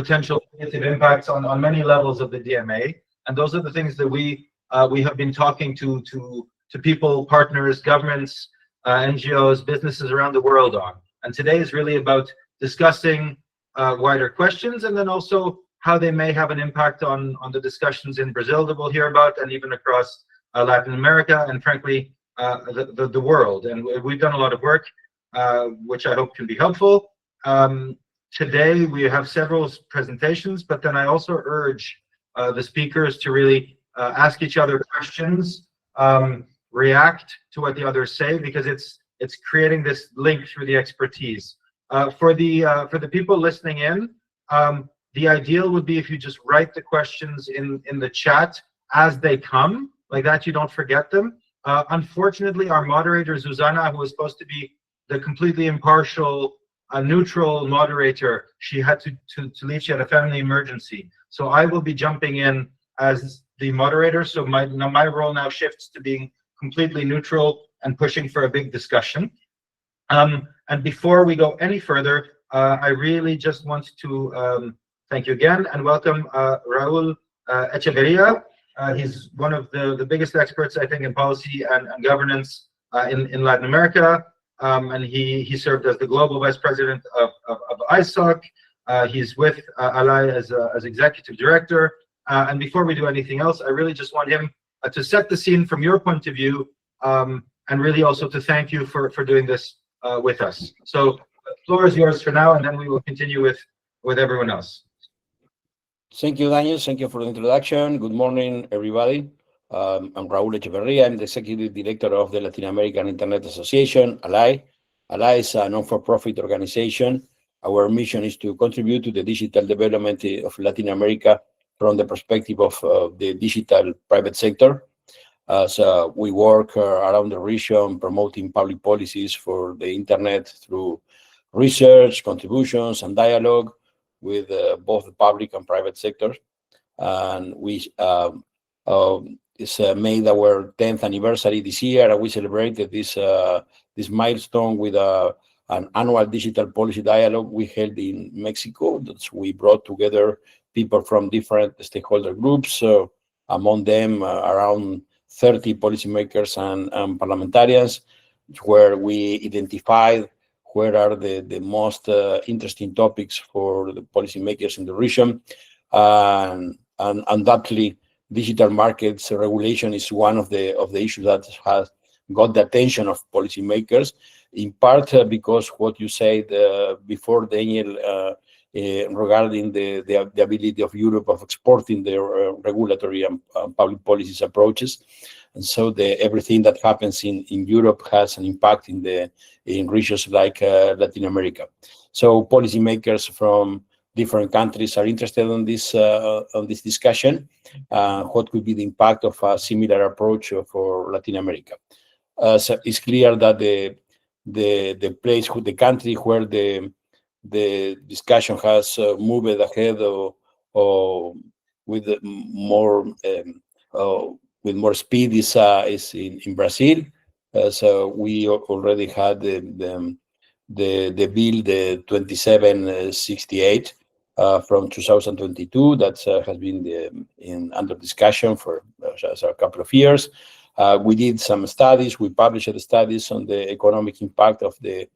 potential negative impacts on many levels of the DMA, and those are the things that we have been talking to people, partners, governments, NGOs, businesses around the world on. And today is really about discussing wider questions, and then also how they may have an impact on the discussions in Brazil that we'll hear about, and even across Latin America, and frankly the world. And we've done a lot of work, which I hope can be helpful. Today we have several presentations, but then I also urge the speakers to really ask each other questions, react to what the others say, because it's creating this link through the expertise. For the people listening in, the ideal would be if you just write the questions in the chat as they come, like that you don't forget them. Unfortunately, our moderator Zuzana, who was supposed to be the completely impartial, neutral moderator, she had to leave. She had a family emergency, so I will be jumping in as the moderator. So my role now shifts to being completely neutral and pushing for a big discussion. And before we go any further, I really just want to thank you again and welcome Raul Echeverria. He's one of the biggest experts, I think, in policy and governance in Latin America. And he served as the global vice president of ISOC. He's with ALAI as executive director. And before we do anything else, I really just want him to set the scene from your point of view, and really also to thank you for doing this with us. So the floor is yours for now, and then we will continue with everyone else. Thank you, Daniel. Thank you for the introduction. Good morning, everybody. I'm Raul Echeverria. I'm the executive director of the Latin-American Internet Association, ALAI. ALAI is a non-for-profit organization. Our mission is to contribute to the digital development of Latin America from the perspective of the digital private sector. So we work around the region promoting public policies for the internet through research, contributions, and dialogue with both the public and private sectors. And we it's made our 10th anniversary this year, and we celebrated this milestone with an annual digital policy dialogue we held in Mexico. That's we brought together people from different stakeholder groups, among them around 30 policymakers and parliamentarians, where we identified where are the most interesting topics for the policymakers in the region. And undoubtedly, digital markets regulation is one of the issues that has got the attention of policymakers, in part because what you said before, Daniel, regarding the ability of Europe of exporting their regulatory and public policies approaches. And so everything that happens in Europe has an impact in regions like Latin America. So policymakers from different countries are interested in this discussion. What could be the impact of a similar approach for Latin America? So it's clear that the country where the discussion has moved ahead or with more speed is in Brazil. So we already had the bill, the 2768 from 2022 that has been under discussion for a couple of years. We did some studies. We published the studies on the economic impact of that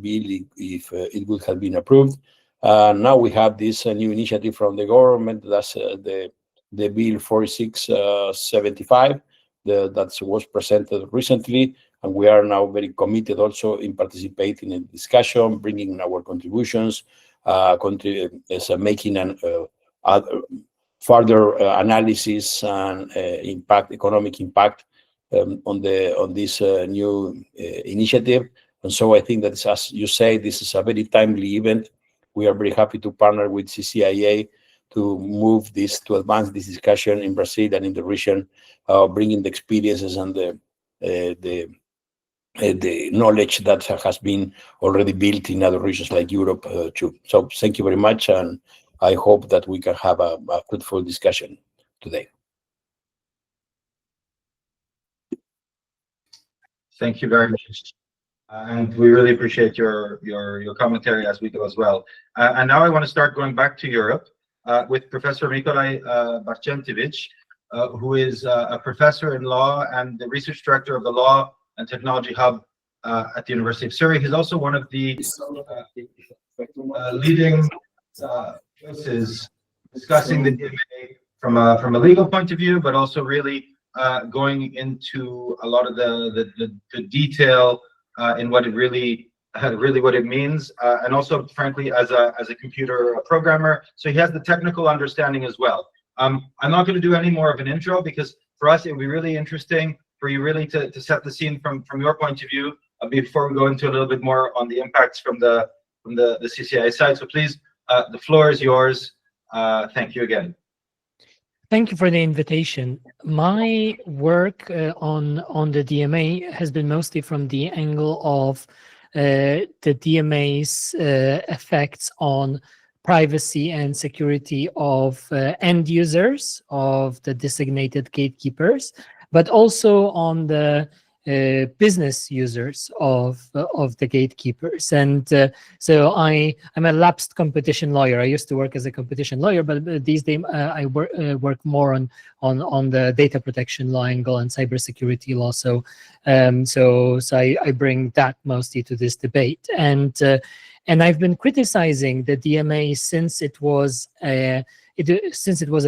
bill if it would have been approved. Now we have this new initiative from the government. That's the bill 4675 that was presented recently, and we are now very committed also in participating in the discussion, bringing our contributions, making an further analysis and economic impact on this new initiative. And so I think that, as you say, this is a very timely event. We are very happy to partner with CCIA to advance this discussion in Brazil and in the region, bringing the experiences and the knowledge that has been already built in other regions like Europe too. So thank you very much, and I hope that we can have a fruitful discussion today. Thank you very much. And we really appreciate your commentary as we go as well. And now I want to start going back to Europe with Professor Nikolai Bartchentovich, who is a professor in law and the research director of the Law and Technology Hub at the University of Surrey. He's also one of the leading voices discussing the DMA from a legal point of view, but also really going into a lot of the detail in what it really what it means, and also frankly as a computer programmer, so he has the technical understanding as well. I'm not going to do any more of an intro because for us it would be really interesting for you really to set the scene from your point of view before we go into a little bit more on the impacts from the CCIA side. So please, the floor is yours. Thank you again. Thank you for the invitation. My work on the DMA has been mostly from the angle of the DMA's effects on privacy and security of end users, of the designated gatekeepers, but also on the business users of the gatekeepers. And so I'm a lapsed competition lawyer. I used to work as a competition lawyer, but these days I work more on the data protection law angle and cybersecurity law. So I bring that mostly to this debate. And I've been criticizing the DMA since it was a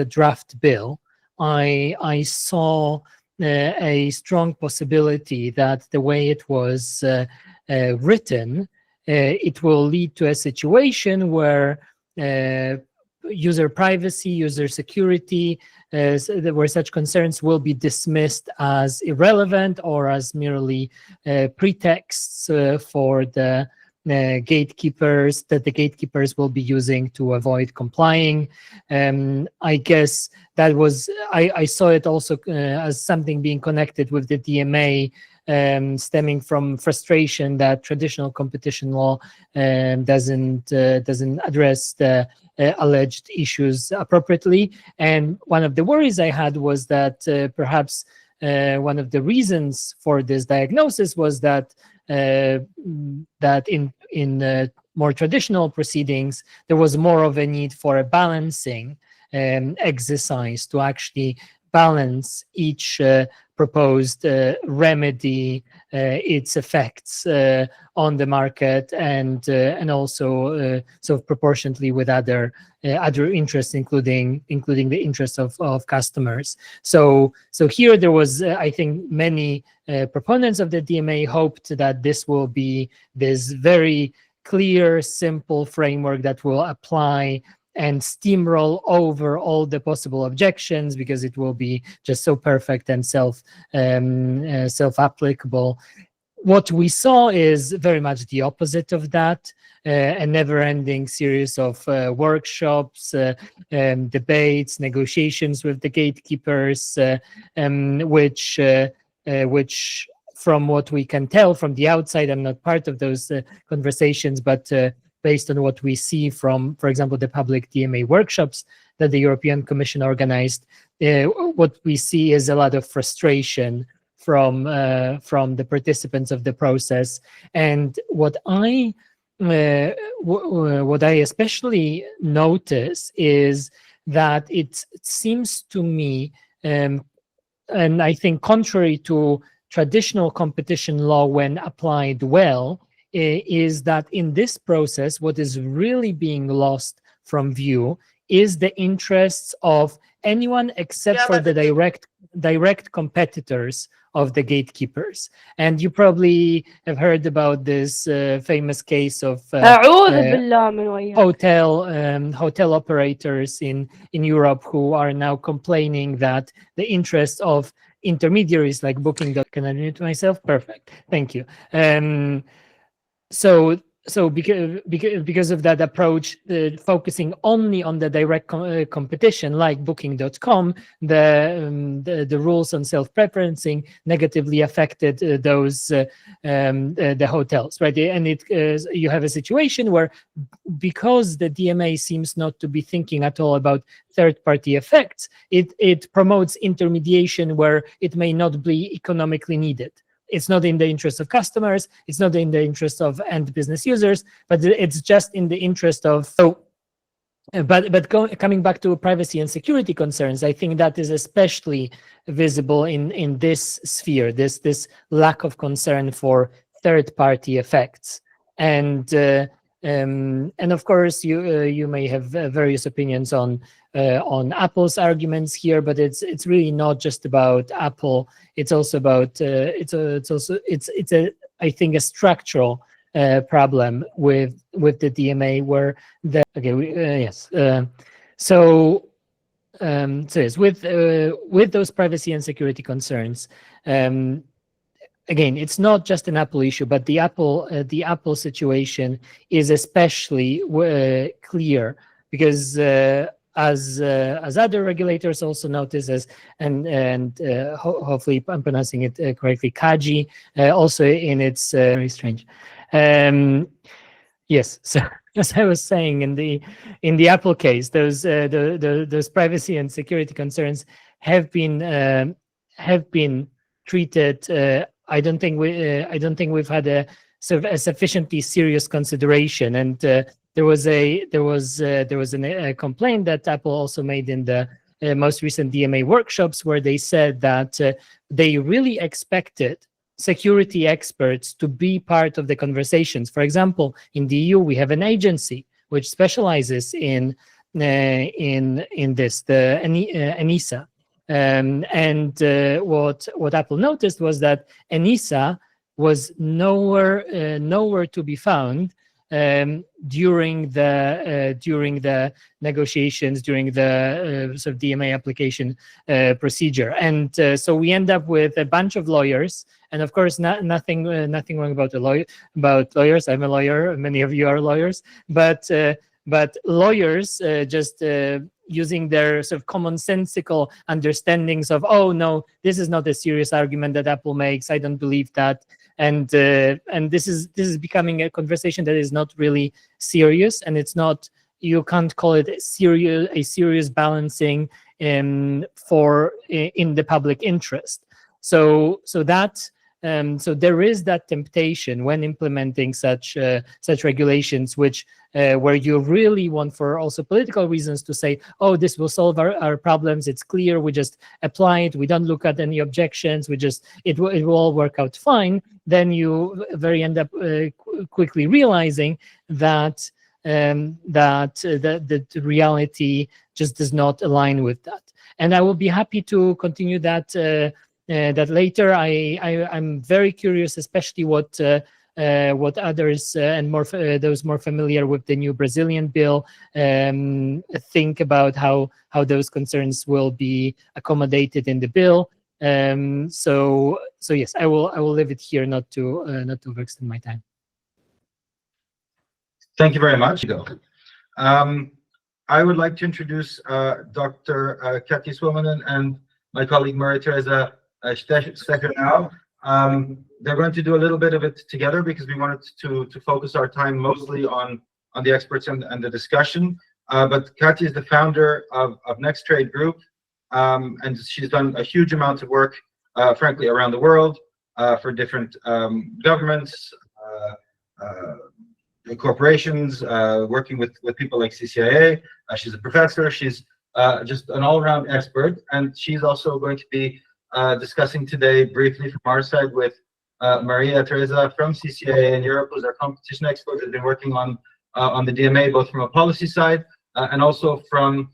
draft bill. I saw a strong possibility that the way it was written, it will lead to a situation where user privacy, user security, where such concerns will be dismissed as irrelevant or as merely pretexts for the gatekeepers that the gatekeepers will be using to avoid complying. I guess that was, I saw it also as something being connected with the DMA, stemming from frustration that traditional competition law doesn't address the alleged issues appropriately. And one of the worries I had was that perhaps one of the reasons for this diagnosis was that in more traditional proceedings, there was more of a need for a balancing exercise to actually balance each proposed remedy, its effects on the market, and also sort of proportionately with other interests, including the interests of customers. So here there was, I think, many proponents of the DMA hoped that this will be this very clear, simple framework that will apply and steamroll over all the possible objections because it will be just so perfect and self-applicable. What we saw is very much the opposite of that, a never-ending series of workshops, debates, negotiations with the gatekeepers, which from what we can tell from the outside, I'm not part of those conversations, but based on what we see from, for example, the public DMA workshops that the European Commission organized, what we see is a lot of frustration from the participants of the process. And what I especially notice is that it seems to me, and I think contrary to traditional competition law when applied well, is that in this process, what is really being lost from view is the interests of anyone except for the direct competitors of the gatekeepers. And you probably have heard about this famous case of hotel operators in Europe who are now complaining that the interests of intermediaries like Booking.com. Can I mute myself? Perfect. Thank you. So because of that approach, focusing only on the direct competition, like Booking.com, the rules on self-preferencing negatively affected the hotels, right? And you have a situation where, because the DMA seems not to be thinking at all about third-party effects, it promotes intermediation where it may not be economically needed. it's not in the interest of customers, it's not in the interest of end business users, but it's just in the interest of. Coming back to privacy and security concerns, I think that is especially visible in this sphere, this lack of concern for third-party effects. And of course, you may have various opinions on Apple's arguments here, but it's really not just about Apple. It's also about I think a structural problem with the DMA, where with those privacy and security concerns. Again, it's not just an Apple issue, but the Apple situation is especially clear because as other regulators also notice, and hopefully I'm pronouncing it correctly, Kaji, also in its very strange. Yes, so as I was saying, in the Apple case, those privacy and security concerns have been treated. I don't think we've had a sufficiently serious consideration, and there was a complaint that Apple also made in the most recent DMA workshops, where they said that they really expected security experts to be part of the conversations. For example, in the EU, we have an agency which specializes in this, the ENISA. What Apple noticed was that ENISA was nowhere to be found during the negotiations, during the sort of DMA application procedure, and so we end up with a bunch of lawyers. And of course, nothing wrong about lawyers. I'm a lawyer. Many of you are lawyers, but lawyers just using their sort of commonsensical understandings of, oh no, this is not a serious argument that Apple makes. I don't believe that. And this is becoming a conversation that is not really serious, and it's not. You can't call it a serious balancing in the public interest. So there is that temptation when implementing such regulations, which where you really want, for also political reasons, to say, oh, this will solve our problems. It's clear. We just apply it. We don't look at any objections. It will all work out fine. Then you end up quickly realizing that the reality just does not align with that. And I will be happy to continue that later. I'm very curious, especially what others and those more familiar with the new Brazilian bill think about how those concerns will be accommodated in the bill. So yes, I will leave it here, not to overextend my time. Thank you very much. I would like to introduce Dr. Kathy Suominen and my colleague Maria-Teresa Stecher now. They're going to do a little bit of it together because we wanted to focus our time mostly on the experts and the discussion. But Kathy is the founder of Next Trade Group, and she's done a huge amount of work, frankly, around the world for different governments, corporations, working with people like CCIA. She's a professor. She's just an all-around expert, and she's also going to be discussing today briefly from our side with Maria-Teresa from CCIA in Europe, who's our competition expert, who's been working on the DMA, both from a policy side and also from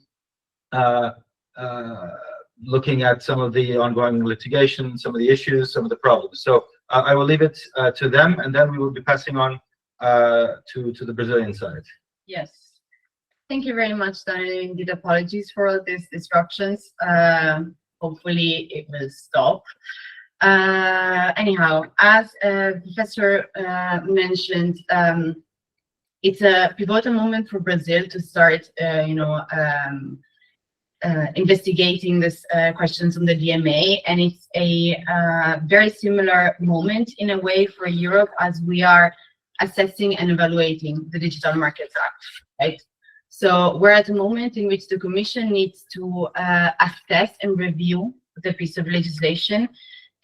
looking at some of the ongoing litigation, some of the issues, some of the problems. So I will leave it to them, and then we will be passing on to the Brazilian side. Yes. Thank you very much, Daniel. Indeed, apologies for all these disruptions. Hopefully it will stop. Anyhow, as Professor mentioned, it's a pivotal moment for Brazil to start, investigating this questions on the DMA, and it's a very similar moment in a way for Europe as we are assessing and evaluating the Digital Markets Act, right? So we're at a moment in which the Commission needs to assess and review the piece of legislation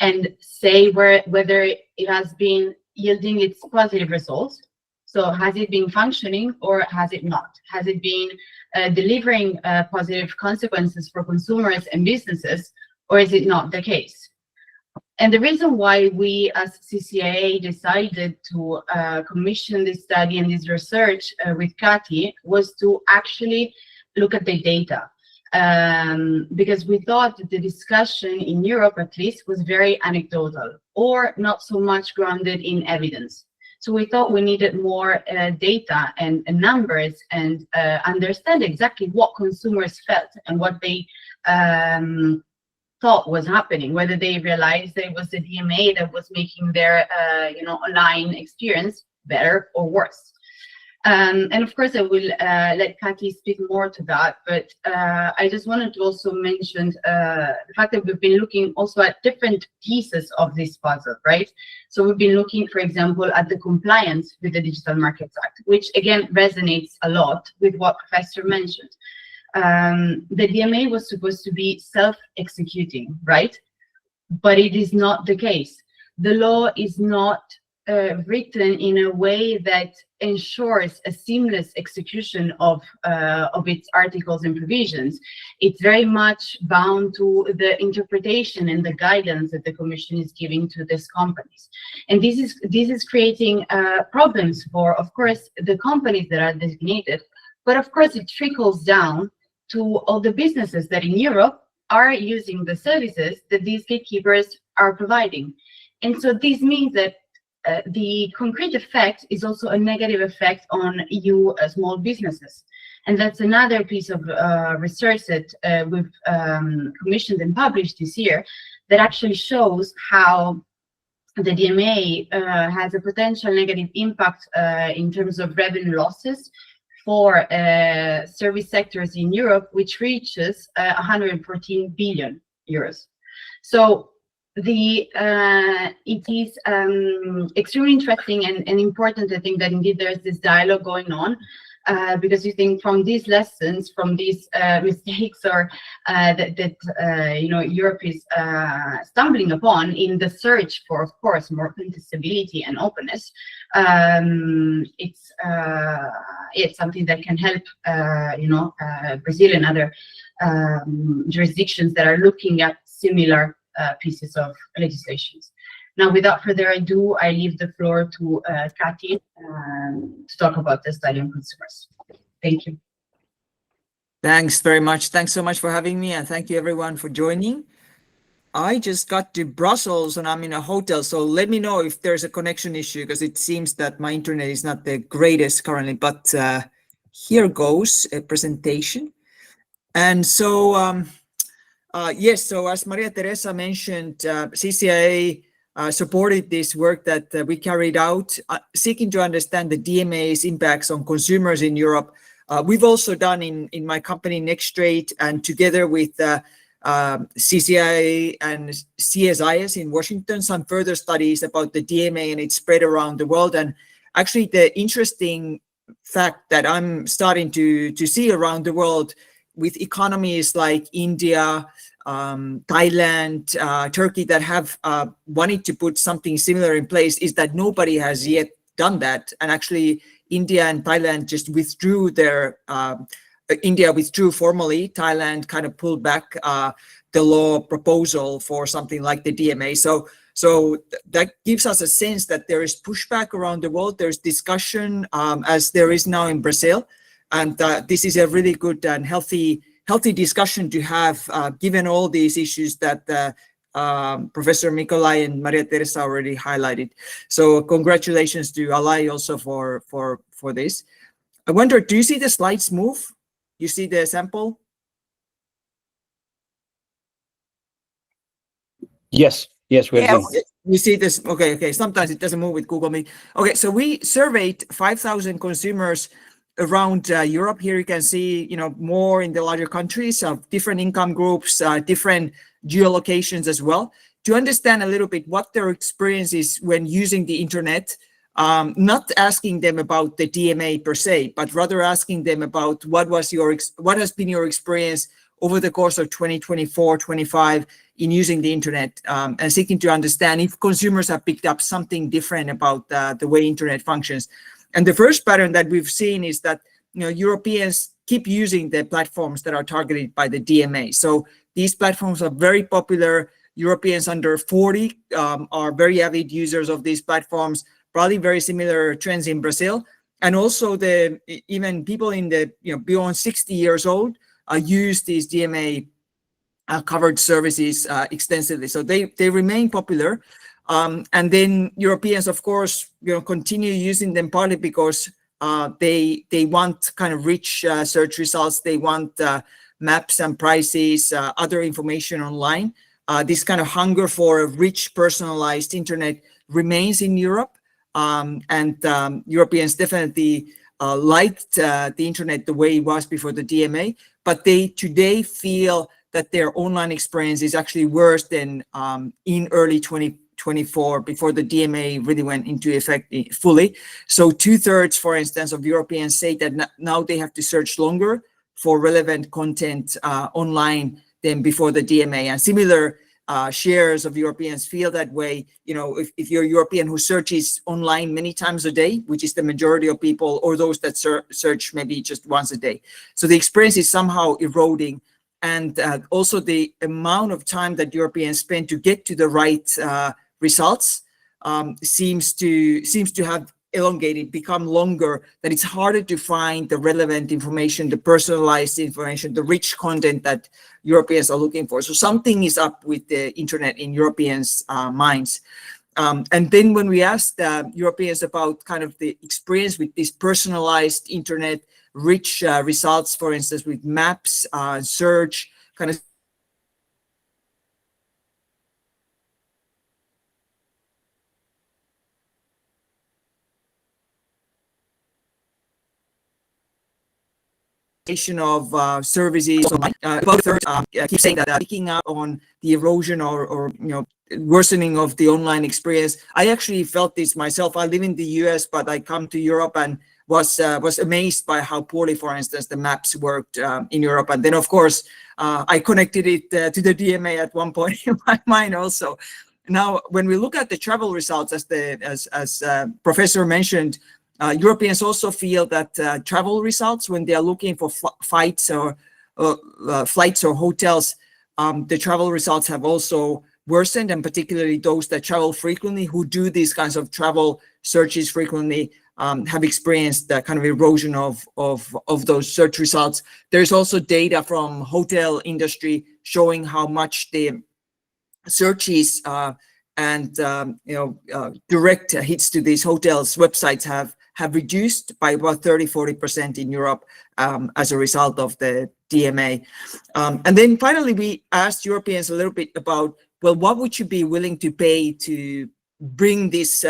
and say whether it has been yielding its positive results. So has it been functioning or has it not? Has it been delivering positive consequences for consumers and businesses, or is it not the case? And the reason why we as CCIA decided to commission this study and this research with Kati was to actually look at the data. Because we thought that the discussion in Europe, at least, was very anecdotal or not so much grounded in evidence. So we thought we needed more data and numbers and understand exactly what consumers felt and what they thought was happening, whether they realized that it was the DMA that was making their online experience better or worse. And of course, I will let Kati speak more to that, but I just wanted to also mention the fact that we've been looking also at different pieces of this puzzle, right? So we've been looking, for example, at the compliance with the Digital Markets Act, which again resonates a lot with what Professor mentioned. The DMA was supposed to be self-executing, right? But it is not the case. The law is not written in a way that ensures a seamless execution of its articles and provisions. It's very much bound to the interpretation and the guidance that the Commission is giving to these companies. And this is creating problems for, of course, the companies that are designated, but of course it trickles down to all the businesses that in Europe are using the services that these gatekeepers are providing. And so this means that the concrete effect is also a negative effect on EU small businesses. And that's another piece of research that we've commissioned and published this year that actually shows how the DMA has a potential negative impact in terms of revenue losses for service sectors in Europe, which reaches 114 billion euros. So it is extremely interesting and important, I think, that indeed there's this dialogue going on, because you think from these lessons, from these mistakes or that Europe is stumbling upon in the search for, of course, more stability and openness, it's something that can help Brazil and other jurisdictions that are looking at similar pieces of legislations. Now, without further ado, I leave the floor to Kati to talk about the study on consumers. Thank you. Thanks very much. Thanks so much for having me, and thank you everyone for joining. I just got to Brussels and I'm in a hotel, so let me know if there's a connection issue, because it seems that my internet is not the greatest currently, but here goes a presentation. And so, yes, so as Maria Teresa mentioned, CCIA supported this work that we carried out, seeking to understand the DMA's impacts on consumers in Europe. We've also done in my company, Nextstraight, and together with CCIA and CSIS in Washington, some further studies about the DMA and its spread around the world. And actually, the interesting fact that I'm starting to see around the world with economies like India, Thailand, Turkey that have wanted to put something similar in place is that nobody has yet done that. And actually, India and Thailand just withdrew their, India withdrew formally, Thailand kind of pulled back the law proposal for something like the DMA. So that gives us a sense that there is pushback around the world. There's discussion as there is now in Brazil. And this is a really good and healthy discussion to have, given all these issues that Professor Nicolai and Maria Teresa already highlighted. So congratulations to ALAI also for this. I wonder, do you see the slides move? You see the sample? Yes, we're Yeah, doing. you see this? Okay. Sometimes it doesn't move with Google Meet. Okay, so we surveyed 5,000 consumers around Europe. Here you can see, more in the larger countries of different income groups, different geolocations as well, to understand a little bit what their experience is when using the internet. Not asking them about the DMA per se, but rather asking them about what has been your experience over the course of 2024-25 in using the internet, and seeking to understand if consumers have picked up something different about the way internet functions. And the first pattern that we've seen is that Europeans keep using the platforms that are targeted by the DMA. So these platforms are very popular. Europeans under 40 are very avid users of these platforms, probably very similar trends in Brazil. And also even people in the beyond 60 years old use these DMA covered services extensively. So they remain popular. And then Europeans, of course, continue using them partly because they want kind of rich search results. They want maps and prices, other information online. This kind of hunger for a rich, personalized internet remains in Europe. And Europeans definitely liked the internet the way it was before the DMA, but they today feel that their online experience is actually worse than in early 2024, before the DMA really went into effect fully. So 2/3, for instance, of Europeans say that now they have to search longer for relevant content online than before the DMA. And similar shares of Europeans feel that way. If you're a European who searches online many times a day, which is the majority of people, or those that search maybe just once a day. So the experience is somehow eroding. And also the amount of time that Europeans spend to get to the right results seems to have elongated, become longer, that it's harder to find the relevant information, the personalized information, the rich content that Europeans are looking for. So something is up with the internet in Europeans' minds. And then when we asked Europeans about kind of the experience with this personalized internet, rich results, for instance, with maps, search, kind of of services. About a third keep saying that picking up on the erosion or worsening of the online experience. I actually felt this myself. I live in the US, but I come to Europe and was amazed by how poorly, for instance, the maps worked in Europe. And then, of course, I connected it to the DMA at one point in my mind also. Now, when we look at the travel results, as Professor mentioned, Europeans also feel that travel results, when they are looking for flights or hotels, the travel results have also worsened, and particularly those that travel frequently, who do these kinds of travel searches frequently, have experienced the kind of erosion of those search results. There's also data from hotel industry showing how much the searches and direct hits to these hotels' websites have reduced by about 30-40% in Europe as a result of the DMA. And then finally, we asked Europeans a little bit about, well, what would you be willing to pay to bring this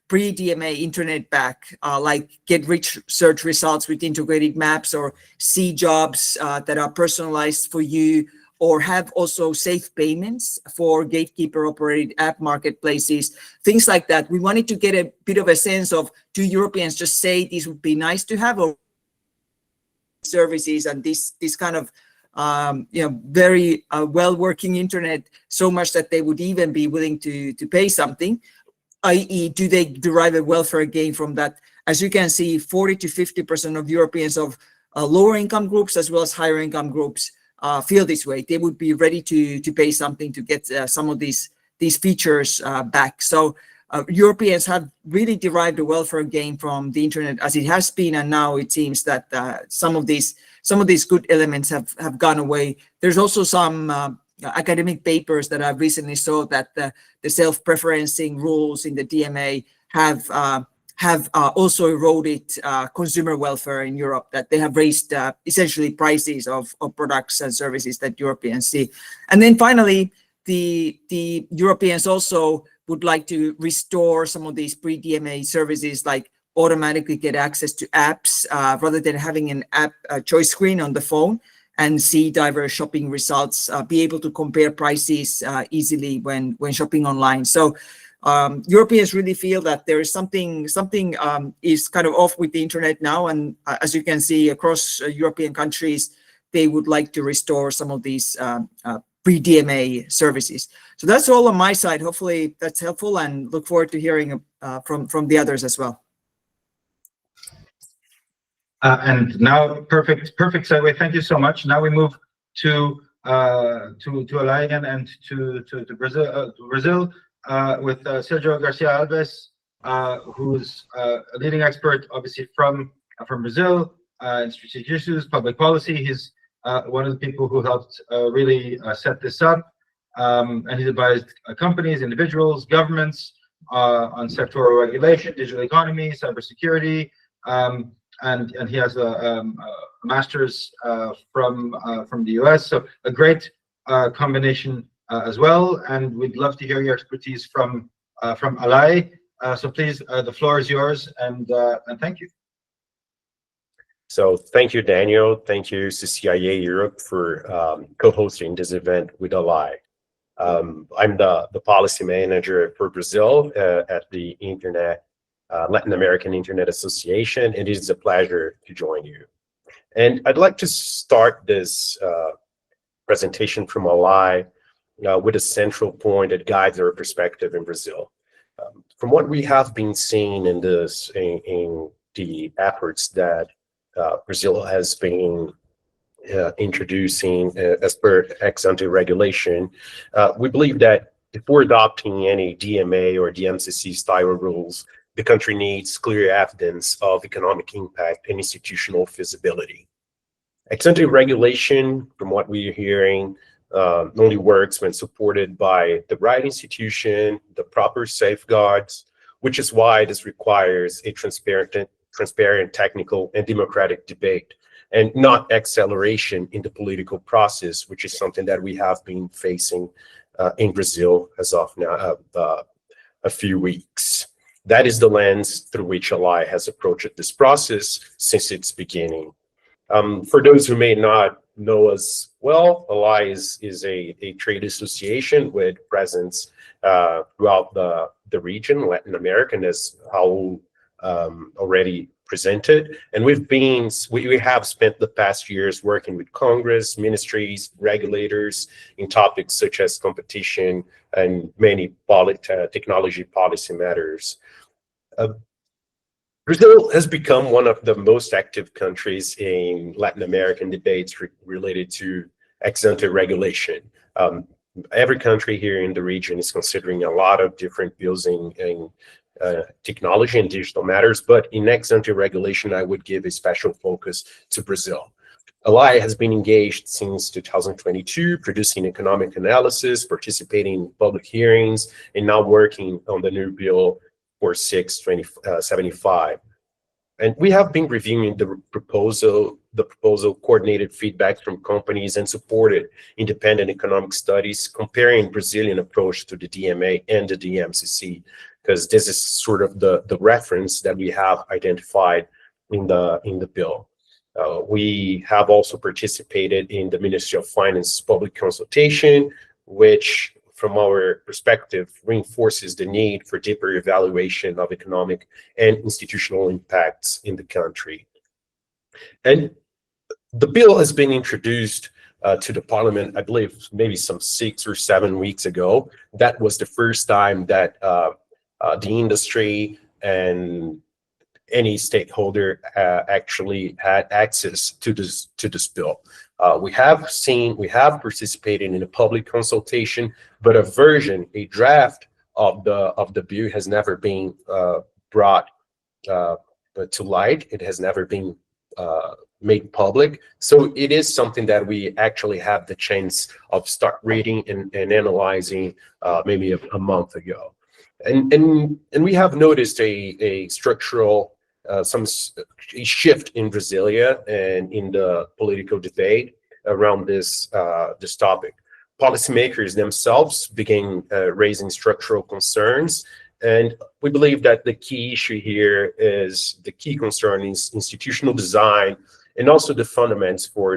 pre-DMA internet back, like get rich search results with integrated maps, or see jobs that are personalized for you, or have also safe payments for gatekeeper operated app marketplaces, things like that. We wanted to get a bit of a sense of, do Europeans just say these would be nice to have, or services and this kind of very well-working internet so much that they would even be willing to pay something, i.e. do they derive a welfare gain from that? As you can see, 40-50% of Europeans of lower income groups as well as higher income groups feel this way. They would be ready to pay something to get some of these features back. So Europeans have really derived a welfare gain from the internet as it has been, and now it seems that some of these good elements have gone away. There's also some academic papers that I recently saw that the self-preferencing rules in the DMA have also eroded consumer welfare in Europe, that they have raised essentially prices of products and services that Europeans see. And then finally, the Europeans also would like to restore some of these pre-DMA services, like automatically get access to apps rather than having an app choice screen on the phone, and see diverse shopping results, be able to compare prices easily when shopping online. So Europeans really feel that there is something is kind of off with the internet now, and as you can see across European countries, they would like to restore some of these pre-DMA services. So that's all on my side. Hopefully that's helpful, and look forward to hearing from the others as well. And now, perfect segue. Thank you so much. Now we move to ALAI again and to Brazil with Sergio Garcia Alves, who's a leading expert, obviously from Brazil in strategic issues, public policy. He's one of the people who helped really set this up, and he's advised companies, individuals, governments on sectoral regulation, digital economy, cybersecurity. And he has a master's from the US, so a great combination as well. And we'd love to hear your expertise from ALAI. So please, the floor is yours, and thank you. So thank you, Daniel. Thank you, CCIA Europe, for co-hosting this event with ALAI. I'm the policy manager for Brazil at the Latin American Internet Association. It is a pleasure to join you. And I'd like to start this presentation from ALAI with a central point that guides our perspective in Brazil. From what we have been seeing in the efforts that Brazil has been introducing as per ex-ante regulation, we believe that before adopting any DMA or DMCC style rules, the country needs clear evidence of economic impact and institutional feasibility. Ex-ante regulation, from what we're hearing, only works when supported by the right institution, the proper safeguards, which is why this requires a transparent, technical, and democratic debate, and not acceleration in the political process, which is something that we have been facing in Brazil as of now, a few weeks. That is the lens through which ALAI has approached this process since its beginning. For those who may not know us well, ALAI is a trade association with presence throughout the region, Latin America, as Raul already presented. And we have spent the past years working with Congress, ministries, regulators in topics such as competition and many technology policy matters. Brazil has become one of the most active countries in Latin American debates related to ex-ante regulation. Every country here in the region is considering a lot of different bills in technology and digital matters, but in ex-ante regulation, I would give a special focus to Brazil. ALAI has been engaged since 2022, producing economic analysis, participating in public hearings, and now working on the new bill 4675. And we have been reviewing the proposal coordinated feedback from companies and supported independent economic studies comparing Brazilian approach to the DMA and the DMCC, because this is sort of the reference that we have identified in the bill. We have also participated in the Ministry of Finance public consultation, which from our perspective reinforces the need for deeper evaluation of economic and institutional impacts in the country. And the bill has been introduced to the parliament, I believe, maybe some 6 or 7 weeks ago. That was the first time that the industry and any stakeholder actually had access to this bill. We have participated in a public consultation, but a draft of the bill has never been brought to light. It has never been made public. So it is something that we actually have the chance of start reading and analyzing maybe a month ago. And we have noticed a structural a shift in Brasilia and in the political debate around this topic. Policymakers themselves began raising structural concerns, and we believe that the key issue here is the key concern is institutional design and also the fundamentals for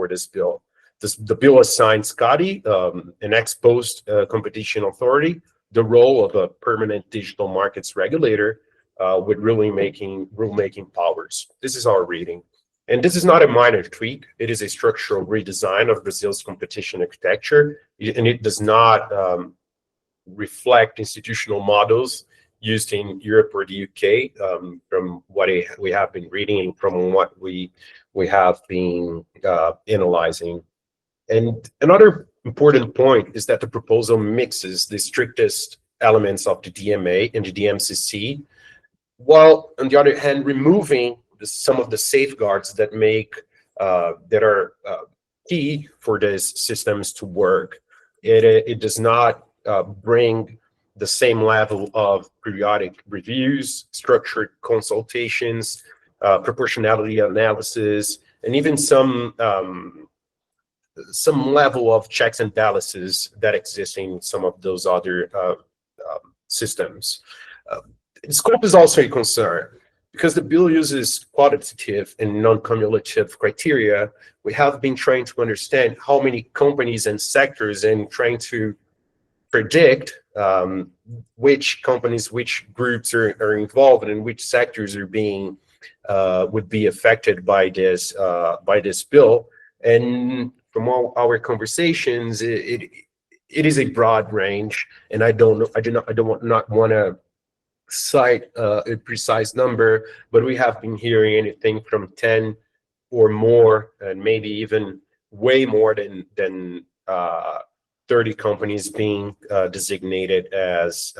this bill. The bill assigns CADE, an ex-post competition authority, the role of a permanent digital markets regulator with rulemaking powers. This is our reading. And this is not a minor tweak. It is a structural redesign of Brazil's competition architecture, and it does not reflect institutional models used in Europe or the UK, from what we have been reading and from what we have been analyzing. And another important point is that the proposal mixes the strictest elements of the DMA and the DMCC, while on the other hand removing some of the safeguards that are key for these systems to work. It does not bring the same level of periodic reviews, structured consultations, proportionality analysis, and even some level of checks and balances that exist in some of those other systems. Scope is also a concern. Because the bill uses quantitative and non-cumulative criteria, we have been trying to understand how many companies and sectors, and trying to predict which companies, which groups are involved, and which sectors are being would be affected by this bill. And from all our conversations, it is a broad range, and I do not want to cite a precise number, but we have been hearing anything from 10 or more, and maybe even way more than 30 companies being designated as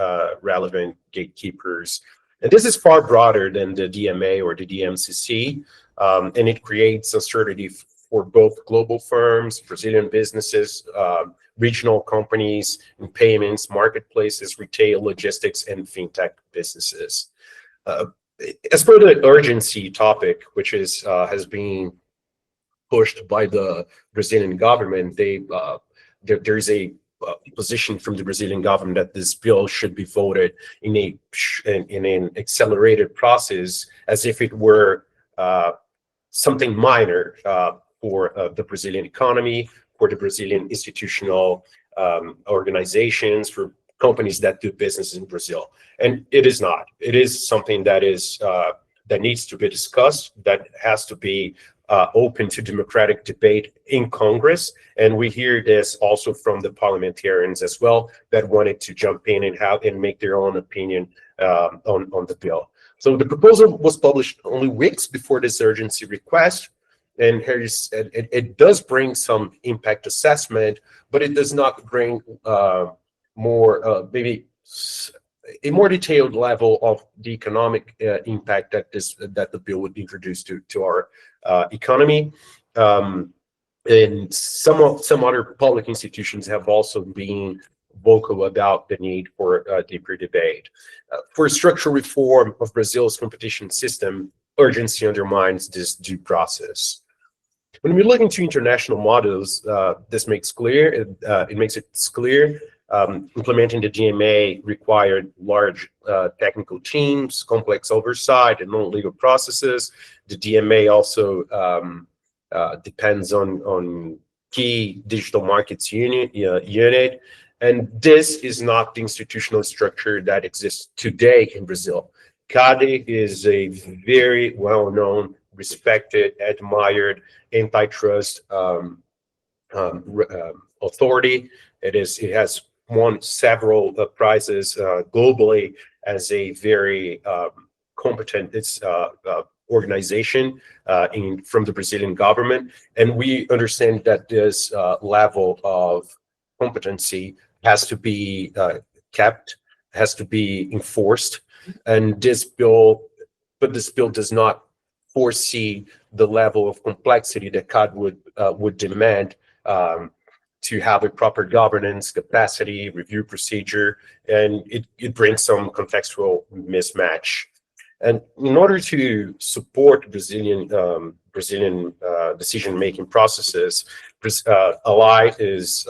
relevant gatekeepers. And this is far broader than the DMA or the DMCC, and it creates uncertainty for both global firms, Brazilian businesses, regional companies in payments, marketplaces, retail, logistics, and fintech businesses. As per the urgency topic, which is has been pushed by the Brazilian government, there is a position from the Brazilian government that this bill should be voted in an accelerated process, as if it were something minor for the Brazilian economy, for the Brazilian institutional organizations, for companies that do business in Brazil. And it is not. It is something that is that needs to be discussed, that has to be open to democratic debate in Congress. And we hear this also from the parliamentarians as well, that wanted to jump in and make their own opinion on the bill. So the proposal was published only weeks before this urgency request. And here it does bring some impact assessment, but it does not bring maybe a more detailed level of the economic impact that the bill would introduce to our economy. And some other public institutions have also been vocal about the need for deeper debate. For structural reform of Brazil's competition system, urgency undermines this due process. When we look into international models, this makes clear. It makes it clear. Implementing the DMA required large technical teams, complex oversight, and non-legal processes. The DMA also depends on key digital markets unit, and this is not the institutional structure that exists today in Brazil. CADE is a very well-known, respected, admired antitrust authority. It has won several prizes globally as a very competent organization from the Brazilian government. And we understand that this level of competency has to be kept, has to be enforced. And this bill does not foresee the level of complexity that CADE would demand to have a proper governance, capacity, review procedure, and it brings some contextual mismatch. And in order to support Brazilian decision-making processes, ALAI is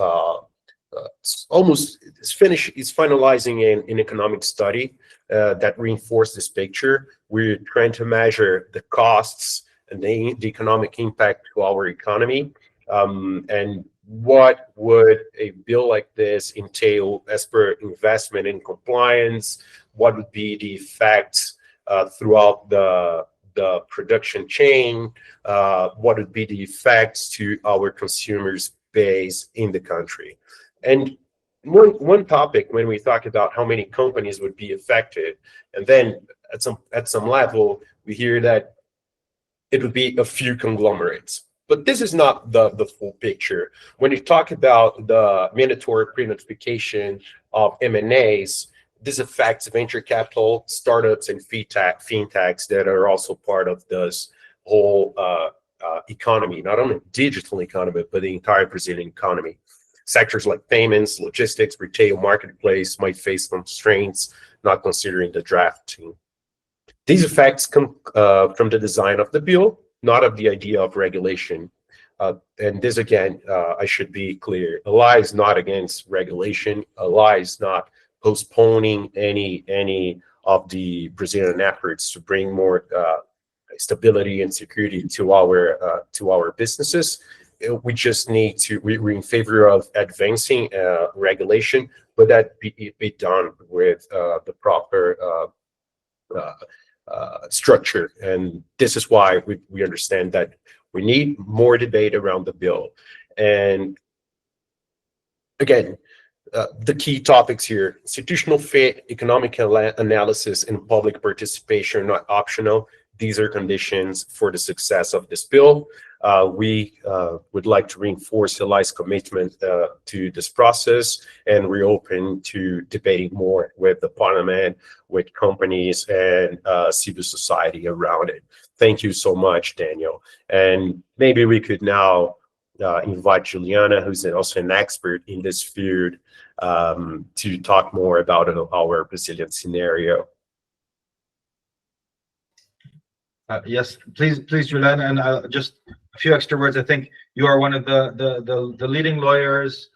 finalizing an economic study that reinforces this picture. We're trying to measure the costs and the economic impact to our economy, and what would a bill like this entail as per investment in compliance? What would be the effects throughout the the production chain, what would be the effects to our consumers base in the country. And one topic when we talk about how many companies would be affected, and then at some level we hear that it would be a few conglomerates. But this is not the full picture. When you talk about the mandatory pre-notification of M&As, this affects venture capital, startups, and fintechs that are also part of this whole economy, not only digital economy, but the entire Brazilian economy. Sectors like payments, logistics, retail, marketplace might face constraints, not considering the drafting. These effects come from the design of the bill, not of the idea of regulation. And this, again, I should be clear, ALAI is not against regulation. ALAI is not postponing any of the Brazilian efforts to bring more stability and security to our businesses. We just need to, we're in favor of advancing regulation, but that be done with the proper structure. And this is why we understand that we need more debate around the bill. And again, the key topics here: institutional fit, economic analysis, and public participation are not optional. These are conditions for the success of this bill. We would like to reinforce ALAI's commitment to this process, and we're open to debating more with the parliament, with companies, and civil society around it. Thank you so much, Daniel. And maybe we could now invite Juliana, who's also an expert in this field, to talk more about our Brazilian scenario. Yes, please, Juliana, and just a few extra words. I think you are one of the leading lawyers,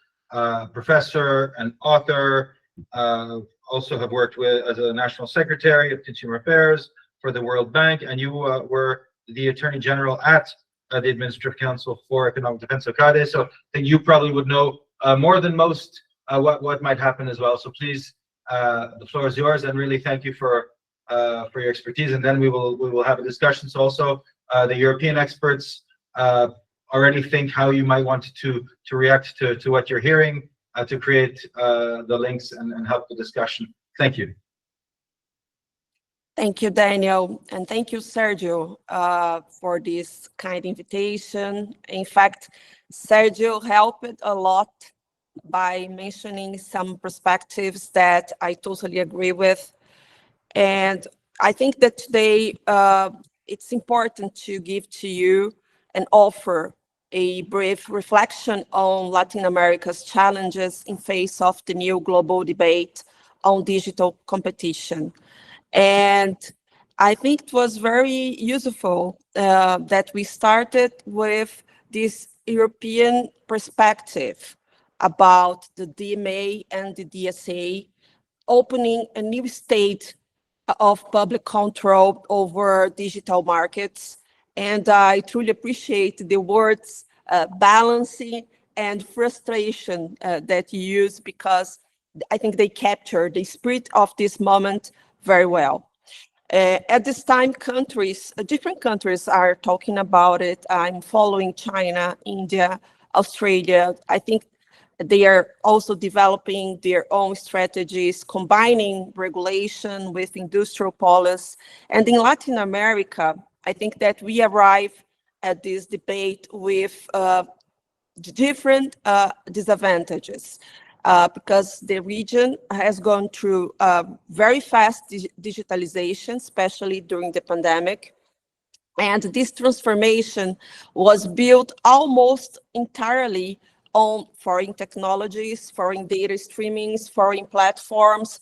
professor, and author. Also have worked as a national secretary of consumer affairs for the World Bank, and you were the Attorney General at the Administrative Council for Economic Defense, OCADE. So I think you probably would know more than most what might happen as well. So please, the floor is yours, and really thank you for your expertise, and then we will have a discussion. So also the European experts already think how you might want to react to what you're hearing, to create the links and help the discussion. Thank you. Thank you, Daniel, and thank you, Sergio, for this kind invitation. In fact, Sergio helped a lot by mentioning some perspectives that I totally agree with. And I think that today it's important to give to you and offer a brief reflection on Latin America's challenges in face of the new global debate on digital competition. And I think it was very useful that we started with this European perspective about the DMA and the DSA opening a new state of public control over digital markets. And I truly appreciate the words balancing and frustration that you use, because I think they capture the spirit of this moment very well. At this time, different countries are talking about it. I'm following China, India, Australia. I think they are also developing their own strategies, combining regulation with industrial policy. And in Latin America, I think that we arrive at this debate with different disadvantages, because the region has gone through very fast digitalization, especially during the pandemic. And this transformation was built almost entirely on foreign technologies, foreign data streamings, foreign platforms.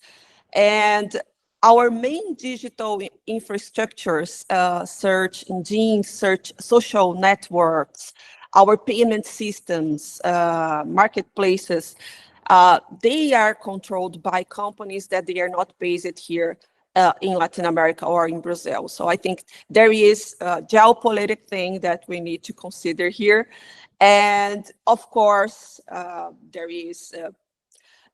And our main digital infrastructures, search engines, social networks, our payment systems, marketplaces, they are controlled by companies that they are not based here in Latin America or in Brazil. So I think there is a geopolitical thing that we need to consider here. And of course, there is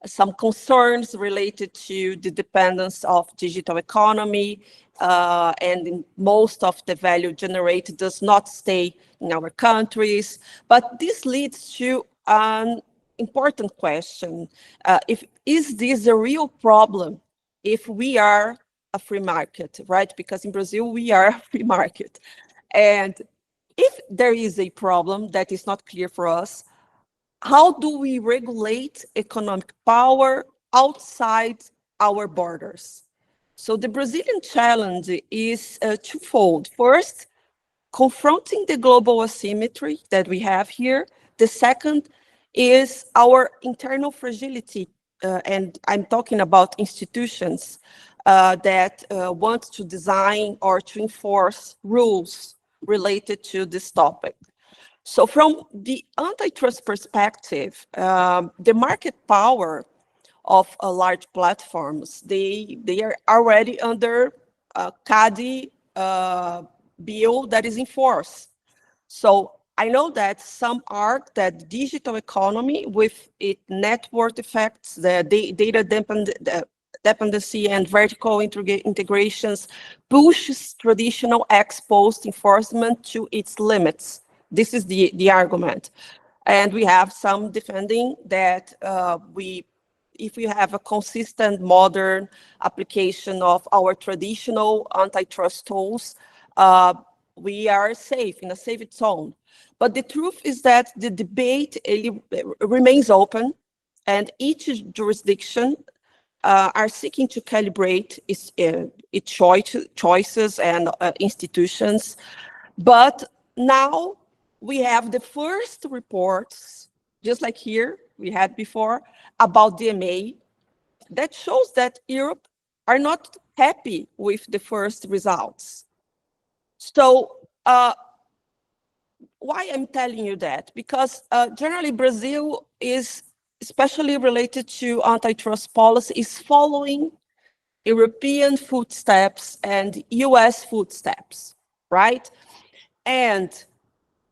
some concerns related to the dependence of digital economy, and most of the value generated does not stay in our countries. But this leads to an important question. Is this a real problem if we are a free market, right? Because in Brazil, we are a free market. And if there is a problem that is not clear for us, how do we regulate economic power outside our borders? So the Brazilian challenge is twofold. First, confronting the global asymmetry that we have here. The second is our internal fragility, and I'm talking about institutions that want to design or to enforce rules related to this topic. So from the antitrust perspective, the market power of large platforms, they are already under a CADE bill that is in force. So I know that some argue that digital economy with its network effects, the data dependency and vertical integrations pushes traditional ex-post enforcement to its limits. This is the argument. And we have some defending that if we have a consistent modern application of our traditional antitrust tools, we are safe, in a safe zone. But the truth is that the debate remains open, and each jurisdiction are seeking to calibrate its choices and institutions. But now we have the first reports, just like here we had before, about DMA, that shows that Europe are not happy with the first results. So why I'm telling you that? Because generally Brazil is, especially related to antitrust policy, is following European footsteps and US footsteps, right? And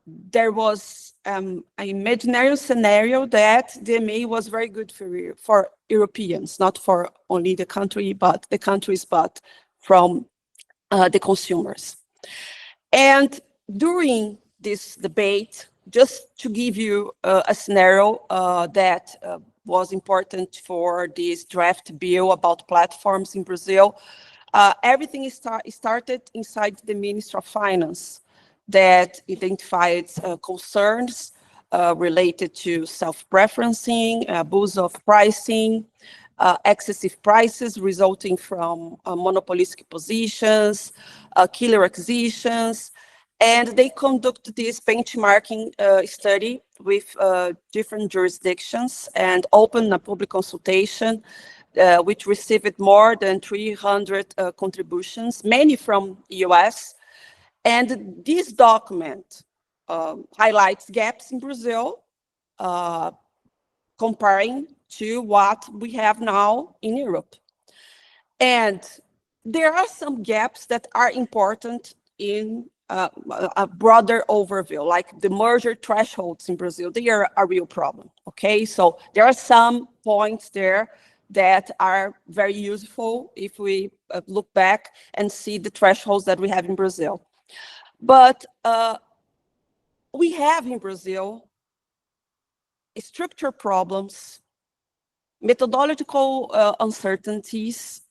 there was an imaginary scenario that DMA was very good for Europeans, not for only the countries, but from the consumers. And during this debate, just to give you a scenario that was important for this draft bill about platforms in Brazil, everything started inside the Ministry of Finance that identified concerns related to self-preferencing, abuse of pricing, excessive prices resulting from monopolistic positions, killer acquisitions, and they conducted this benchmarking study with different jurisdictions and opened a public consultation, which received more than 300 contributions, many from the US. And this document highlights gaps in Brazil, comparing to what we have now in Europe. And there are some gaps that are important in a broader overview, like the merger thresholds in Brazil. They are a real problem, okay? So there are some points there that are very useful if we look back and see the thresholds that we have in Brazil. But we have in Brazil structural problems, methodological uncertainties,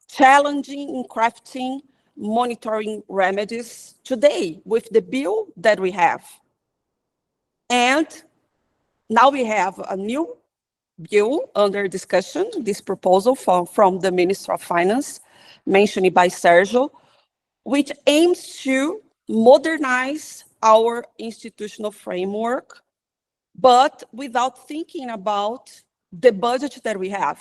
challenging in crafting monitoring remedies today with the bill that we have. And now we have a new bill under discussion, this proposal from the Minister of Finance, mentioned by Sergio, which aims to modernize our institutional framework, but without thinking about the budget that we have,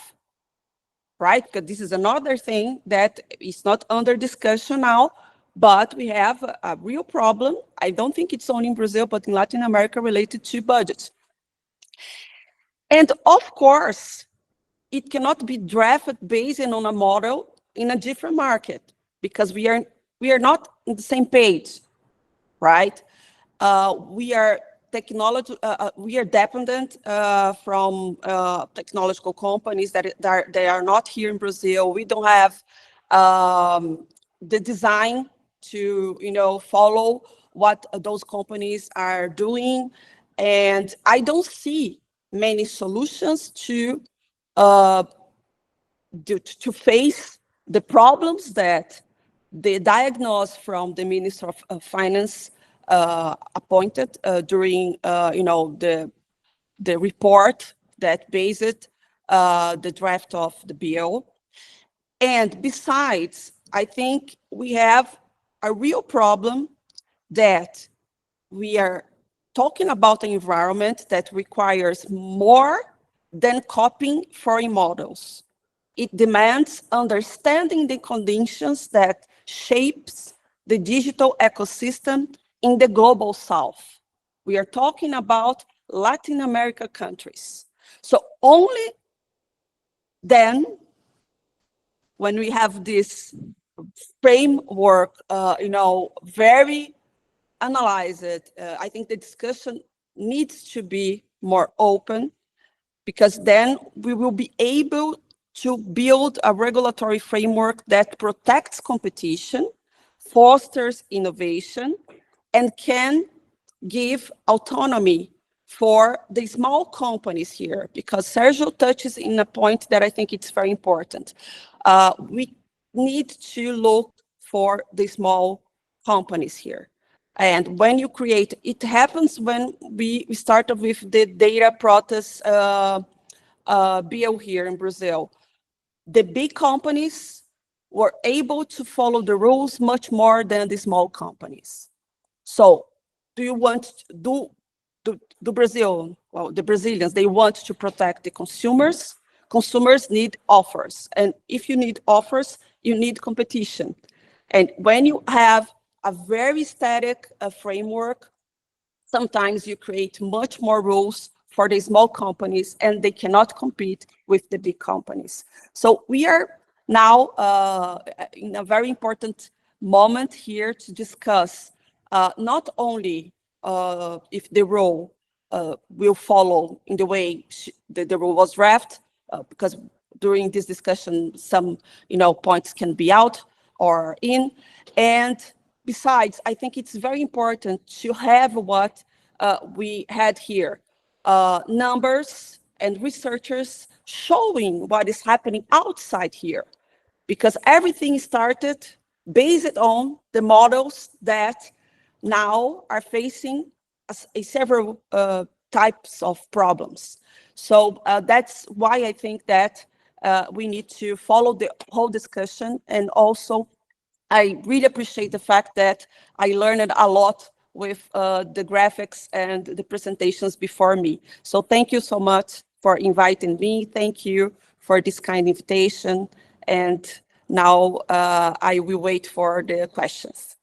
right? Because this is another thing that is not under discussion now, but we have a real problem. I don't think it's only in Brazil, but in Latin America related to budgets. And of course, it cannot be drafted based on a model in a different market, because we are not on the same page, right? We are technology, we are dependent from technological companies that they are not here in Brazil. We don't have the design to, follow what those companies are doing. And I don't see many solutions to face the problems that the diagnosis from the Minister of Finance appointed during, the report that based the draft of the bill. And besides, I think we have a real problem that we are talking about an environment that requires more than copying foreign models. It demands understanding the conditions that shapes the digital ecosystem in the global South. We are talking about Latin America countries. So only then, when we have this framework, very analyzed, I think the discussion needs to be more open, because then we will be able to build a regulatory framework that protects competition, fosters innovation, and can give autonomy for the small companies here, because Sergio touches in a point that I think it's very important. We need to look for the small companies here. And when you create, it happens when we started with the data protest bill here in Brazil. The big companies were able to follow the rules much more than the small companies. So do you want to do Brazil? Well, the Brazilians, they want to protect the consumers. Consumers need offers. And if you need offers, you need competition. And when you have a very static framework, sometimes you create much more rules for the small companies, and they cannot compete with the big companies. So we are now in a very important moment here to discuss not only if the rule will follow in the way the rule was drafted, because during this discussion, some points can be out or in. And besides, I think it's very important to have what we had here, numbers and researchers showing what is happening outside here, because everything started based on the models that now are facing several types of problems. So that's why I think that we need to follow the whole discussion. And also, I really appreciate the fact that I learned a lot with the graphics and the presentations before me. So thank you so much for inviting me. Thank you for this kind invitation. And now I will wait for the questions.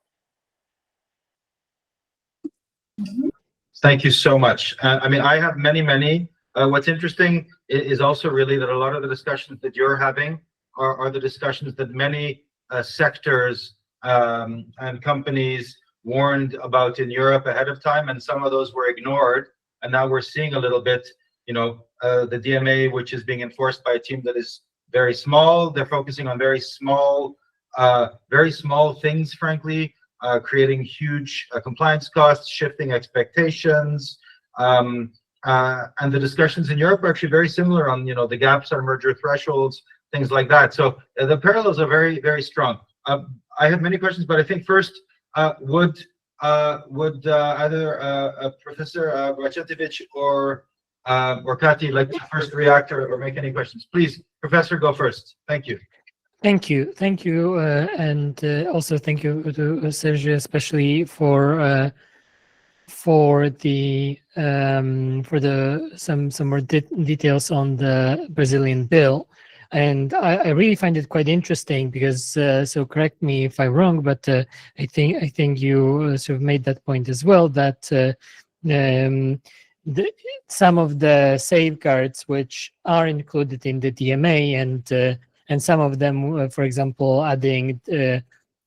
Thank you so much. I have many. What's interesting is also really that a lot of the discussions that you're having are the discussions that many sectors and companies warned about in Europe ahead of time, and some of those were ignored. And now we're seeing a little bit, the DMA, which is being enforced by a team that is very small. They're focusing on very small things, frankly, creating huge compliance costs, shifting expectations. And the discussions in Europe are actually very similar on, the gaps on merger thresholds, things like that. So the parallels are very, very strong. I have many questions, but I think first, would either Professor Bacetevich or Kati like to first react or make any questions? Please, Professor, go first. Thank you. Thank you, and also thank you to Sergio, especially for some more details on the Brazilian bill. And I really find it quite interesting because, so correct me if I'm wrong, but I think you sort of made that point as well, that some of the safeguards which are included in the DMA and some of them, for example, adding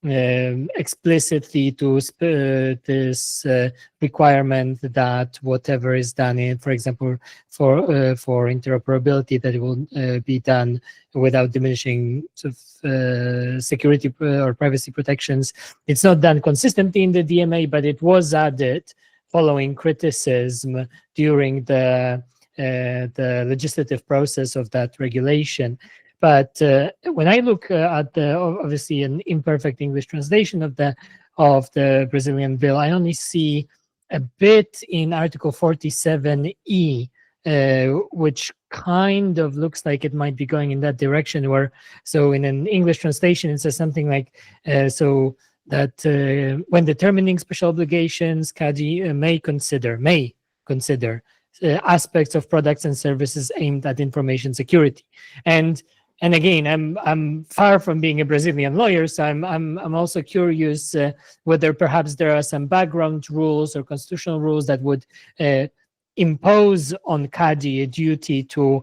explicitly to this requirement that whatever is done in, for example, for interoperability, that it will be done without diminishing sort of, security or privacy protections. It's not done consistently in the DMA, but it was added following criticism during the legislative process of that regulation. But when I look at the obviously an imperfect English translation of the Brazilian bill, I only see a bit in Article 47E, which kind of looks like it might be going in that direction. Where so in an English translation it says something like so that when determining special obligations, CADE may consider aspects of products and services aimed at information security. And again, I'm far from being a Brazilian lawyer, so I'm also curious whether perhaps there are some background rules or constitutional rules that would impose on CADE a duty to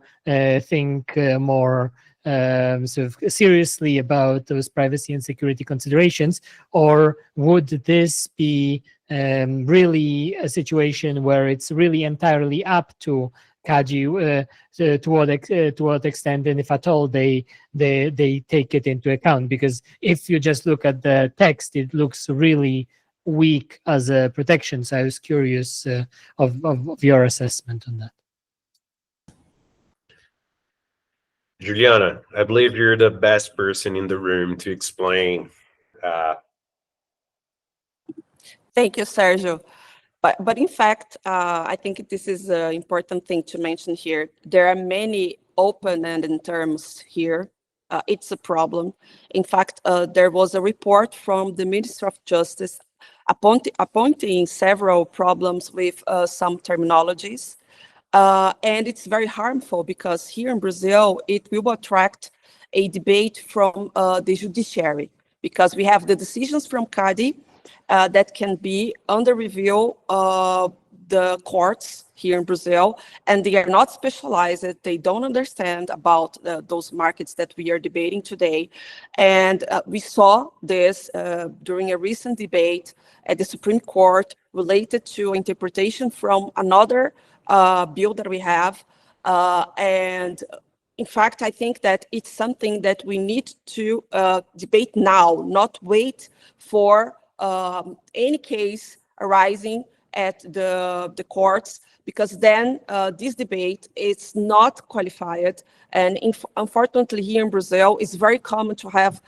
think more sort of seriously about those privacy and security considerations, or would this be really a situation where it's really entirely up to CADE to what extent, and if at all, they take it into account? Because if you just look at the text, it looks really weak as a protection. So I was curious of your assessment on that. Juliana, I believe you're the best person in the room to explain. Thank you, Sergio. But in fact, I think this is an important thing to mention here. There are many open-ended terms here. It's a problem. In fact, there was a report from the Ministry of Justice appointing several problems with some terminologies. And it's very harmful because here in Brazil, it will attract a debate from the judiciary, because we have the decisions from CADE that can be under review the courts here in Brazil, and they are not specialized. They don't understand about those markets that we are debating today. And we saw this during a recent debate at the Supreme Court related to interpretation from another bill that we have. And in fact, I think that it's something that we need to debate now, not wait for any case arising at the courts, because then this debate is not qualified. And unfortunately, here in Brazil, it's very common to have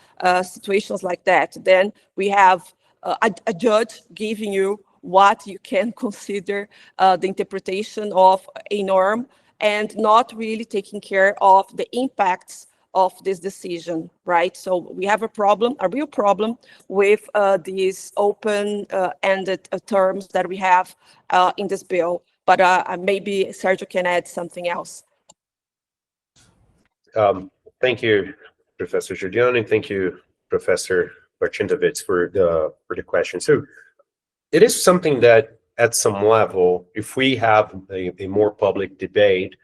situations like that. Then we have a judge giving you what you can consider the interpretation of a norm, and not really taking care of the impacts of this decision, right? So we have a problem, a real problem with these open-ended terms that we have in this bill. But maybe Sergio can add something else. Thank you, Professor Juliana, and thank you, Professor Marcinkiewicz, for the question. So it is something that at some level, if we have a more public debate,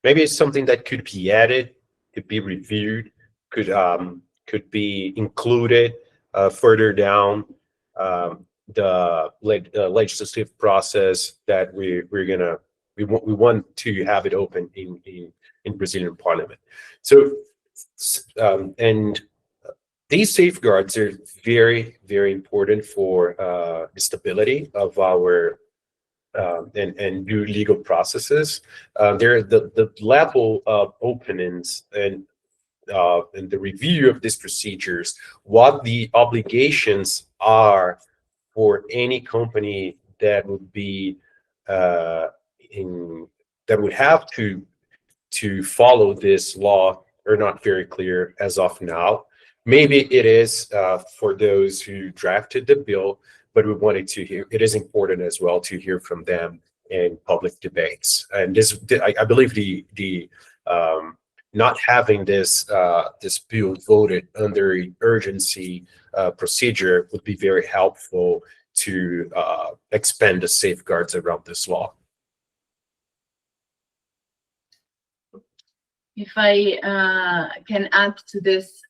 maybe it's something that could be added, could be reviewed, could be included further down the legislative process that we want to have it open in Brazilian Parliament. So and these safeguards are very, very important for the stability of our and new legal processes. There, the level of openness and the review of these procedures, what the obligations are for any company that would be that would have to follow this law, are not very clear as of now. Maybe it is for those who drafted the bill, but we wanted to hear, it is important as well to hear from them in public debates. And this, I believe the not having this bill voted under urgency procedure would be very helpful to expand the safeguards around this law. If I can add to this,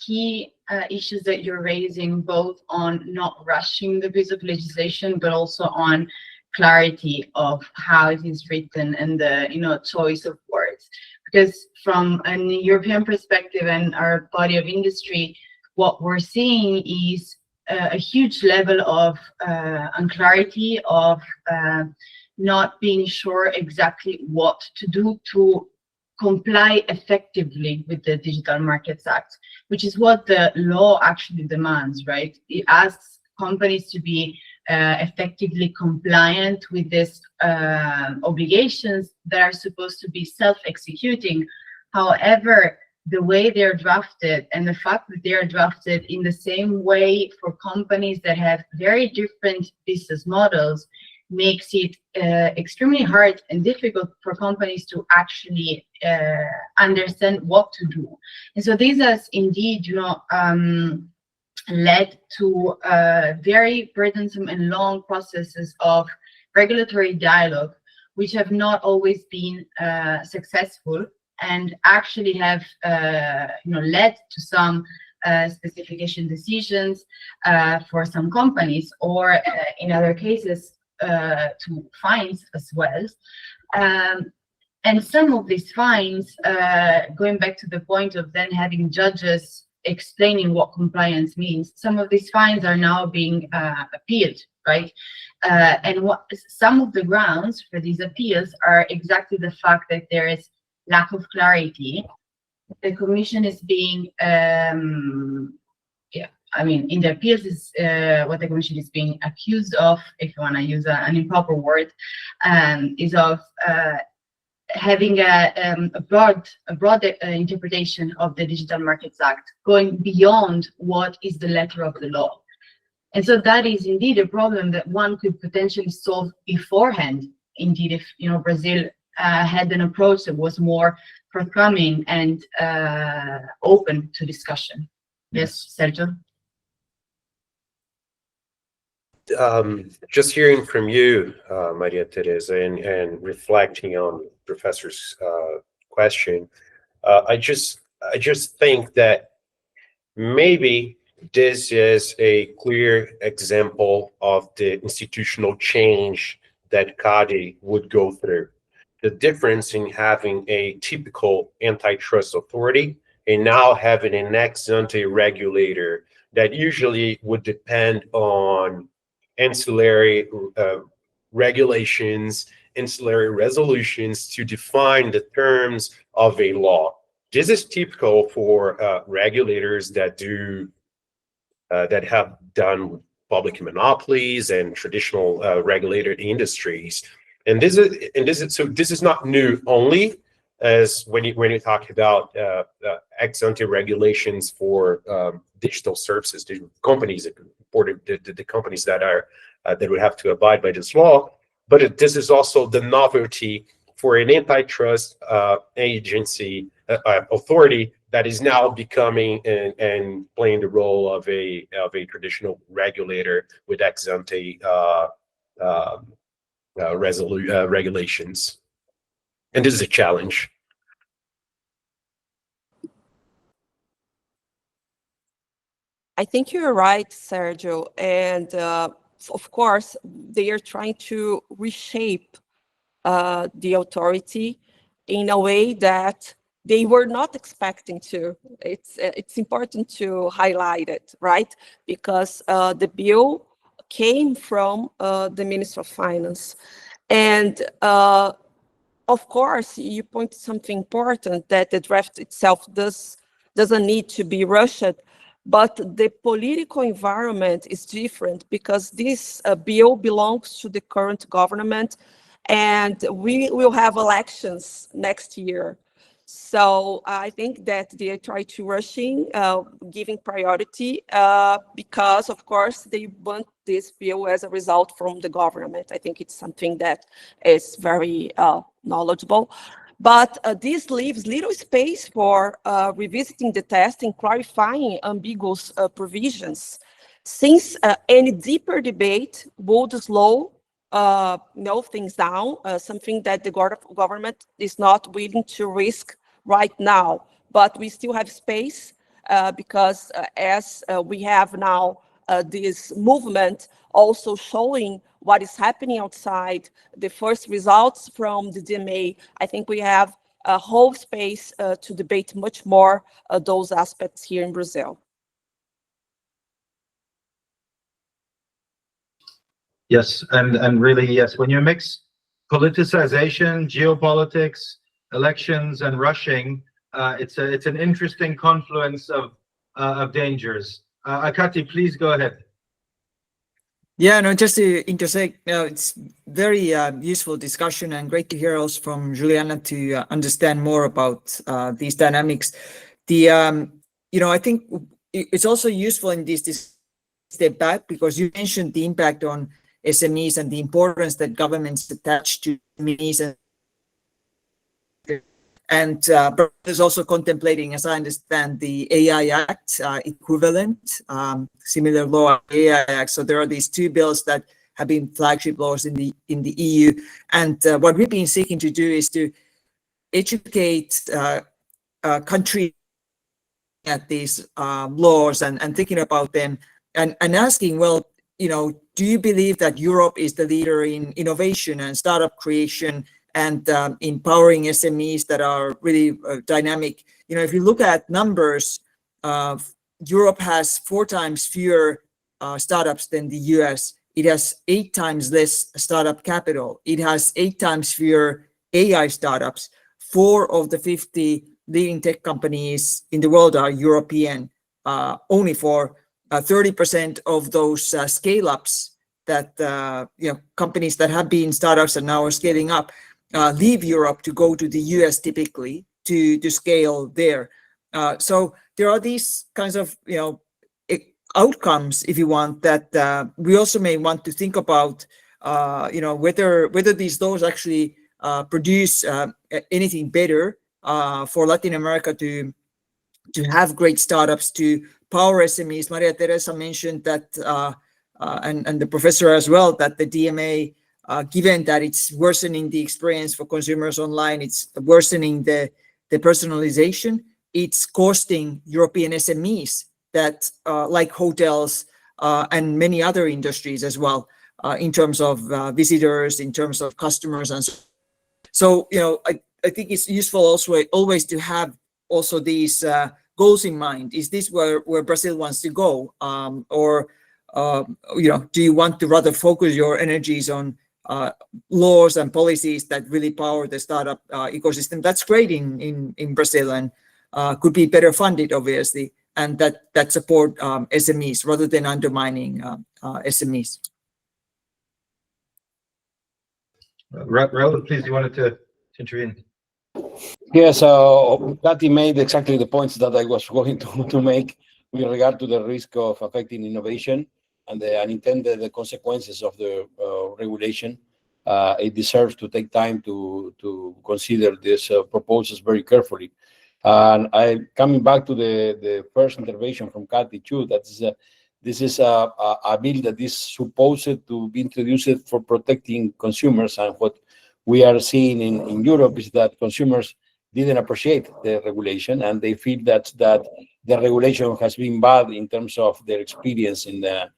key issues that you're raising, both on not rushing the piece of legislation, but also on clarity of how it is written and the choice of words. Because from a European perspective and our body of industry, what we're seeing is a huge level of unclarity, of not being sure exactly what to do to comply effectively with the Digital Markets Act, which is what the law actually demands, right? It asks companies to be effectively compliant with these obligations that are supposed to be self-executing. However, the way they're drafted and the fact that they are drafted in the same way for companies that have very different business models makes it extremely hard and difficult for companies to actually understand what to do. And so this has indeed, led to very burdensome and long processes of regulatory dialogue, which have not always been successful, and actually have led to some specification decisions for some companies, or in other cases to fines as well. And some of these fines, going back to the point of then having judges explaining what compliance means, some of these fines are now being appealed, right? And some of the grounds for these appeals are exactly the fact that there is lack of clarity. The Commission is being, in the appeals is what the Commission is being accused of, if you want to use an improper word, is of having a broad interpretation of the Digital Markets Act, going beyond what is the letter of the law. And so that is indeed a problem that one could potentially solve beforehand. Indeed, if Brazil had an approach that was more forthcoming and open to discussion. Yes, Sergio? Just hearing from you, Maria Teresa, and reflecting on Professor's question, I just think that maybe this is a clear example of the institutional change that CADE would go through. The difference in having a typical antitrust authority and now having an ex-ante regulator that usually would depend on ancillary regulations, ancillary resolutions to define the terms of a law. This is typical for regulators that have done public monopolies and traditional regulated industries. And this is not new only, as when you talk about ex-ante regulations for digital services, the companies the companies that would have to abide by this law. But this is also the novelty for an antitrust agency authority that is now becoming and playing the role of a traditional regulator with ex-ante regulations. And this is a challenge. I think you're right, Sergio. And of course, they are trying to reshape the authority in a way that they were not expecting to. It's important to highlight it, right? Because the bill came from the Minister of Finance. And of course, you point to something important, that the draft itself doesn't need to be rushed, but the political environment is different because this bill belongs to the current government, and we will have elections next year. So I think that they try to rushing, giving priority, because of course they want this bill as a result from the government. I think it's something that is very knowledgeable. But this leaves little space for revisiting the text and clarifying ambiguous provisions, since any deeper debate would slow things down, something that the government is not willing to risk right now, but we still have space because as we have now this movement also showing what is happening outside, the first results from the DMA, I think we have a whole space to debate much more those aspects here in Brazil. Yes, and really, yes, when you mix politicization, geopolitics, elections, and rushing, it's an interesting confluence of dangers. Akati, please go ahead. Yeah, no, just to intersect, it's very useful discussion and great to hear also from Juliana to understand more about these dynamics. The I think it's also useful in this step back because you mentioned the impact on SMEs and the importance that governments attach to SMEs, and is also contemplating, as I understand, the AI Act equivalent, similar law, AI Act. So there are these two bills that have been flagship laws in the EU, and what we've been seeking to do is to educate countries at these laws and thinking about them and asking, well, do you believe that Europe is the leader in innovation and startup creation and empowering SMEs that are really dynamic? If you look at numbers, Europe has 4 times fewer startups than the US. It has 8 times less startup capital. It has 8 times fewer AI startups. 4 of the 50 leading tech companies in the world are European. Only for 30% of those scale-ups that companies that have been startups and now are scaling up leave Europe to go to the US typically to scale there. So there are these kinds of outcomes, if you want, that we also may want to think about whether these laws actually produce anything better for Latin America to have great startups, to power SMEs. Maria Teresa mentioned that, and the professor as well, that the DMA, given that it's worsening the experience for consumers online, it's worsening the personalization, it's costing European SMEs that like hotels and many other industries as well, in terms of visitors, in terms of customers, and so I think it's useful also always to have also these goals in mind. Is this where Brazil wants to go, or do you want to rather focus your energies on laws and policies that really power the startup ecosystem? That's great in Brazil and could be better funded, obviously, and that support SMEs rather than undermining SMEs. Raul, please, you wanted to intervene? Yes, Kati made exactly the points that I was going to make with regard to the risk of affecting innovation and the unintended consequences of the regulation. It deserves to take time to consider these proposals very carefully. And coming back to the first intervention from Kati too, this is a bill that is supposed to be introduced for protecting consumers, and what we are seeing in Europe is that consumers didn't appreciate the regulation, and they feel that the regulation has been bad in terms of their experience in the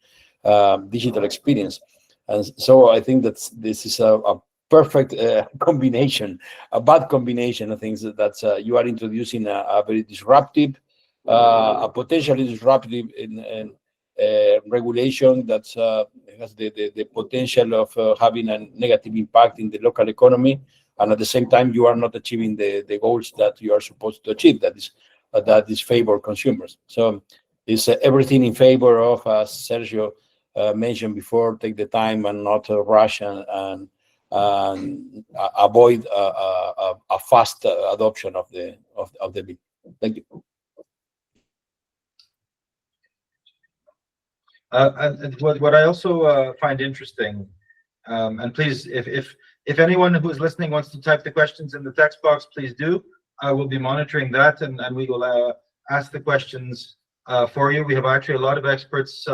digital experience. And so I think that this is a perfect combination, a bad combination of things that you are introducing a very disruptive, a potentially disruptive regulation that has the potential of having a negative impact in the local economy, and at the same time you are not achieving the goals that you are supposed to achieve, that is favor consumers. So it's everything in favor of, as Sergio mentioned before, take the time and not rush and avoid a fast adoption of the bill. Thank you. And what I also find interesting, and please, if anyone who's listening wants to type the questions in the text box, please do. I will be monitoring that, and we will ask the questions for you. We have actually a lot of experts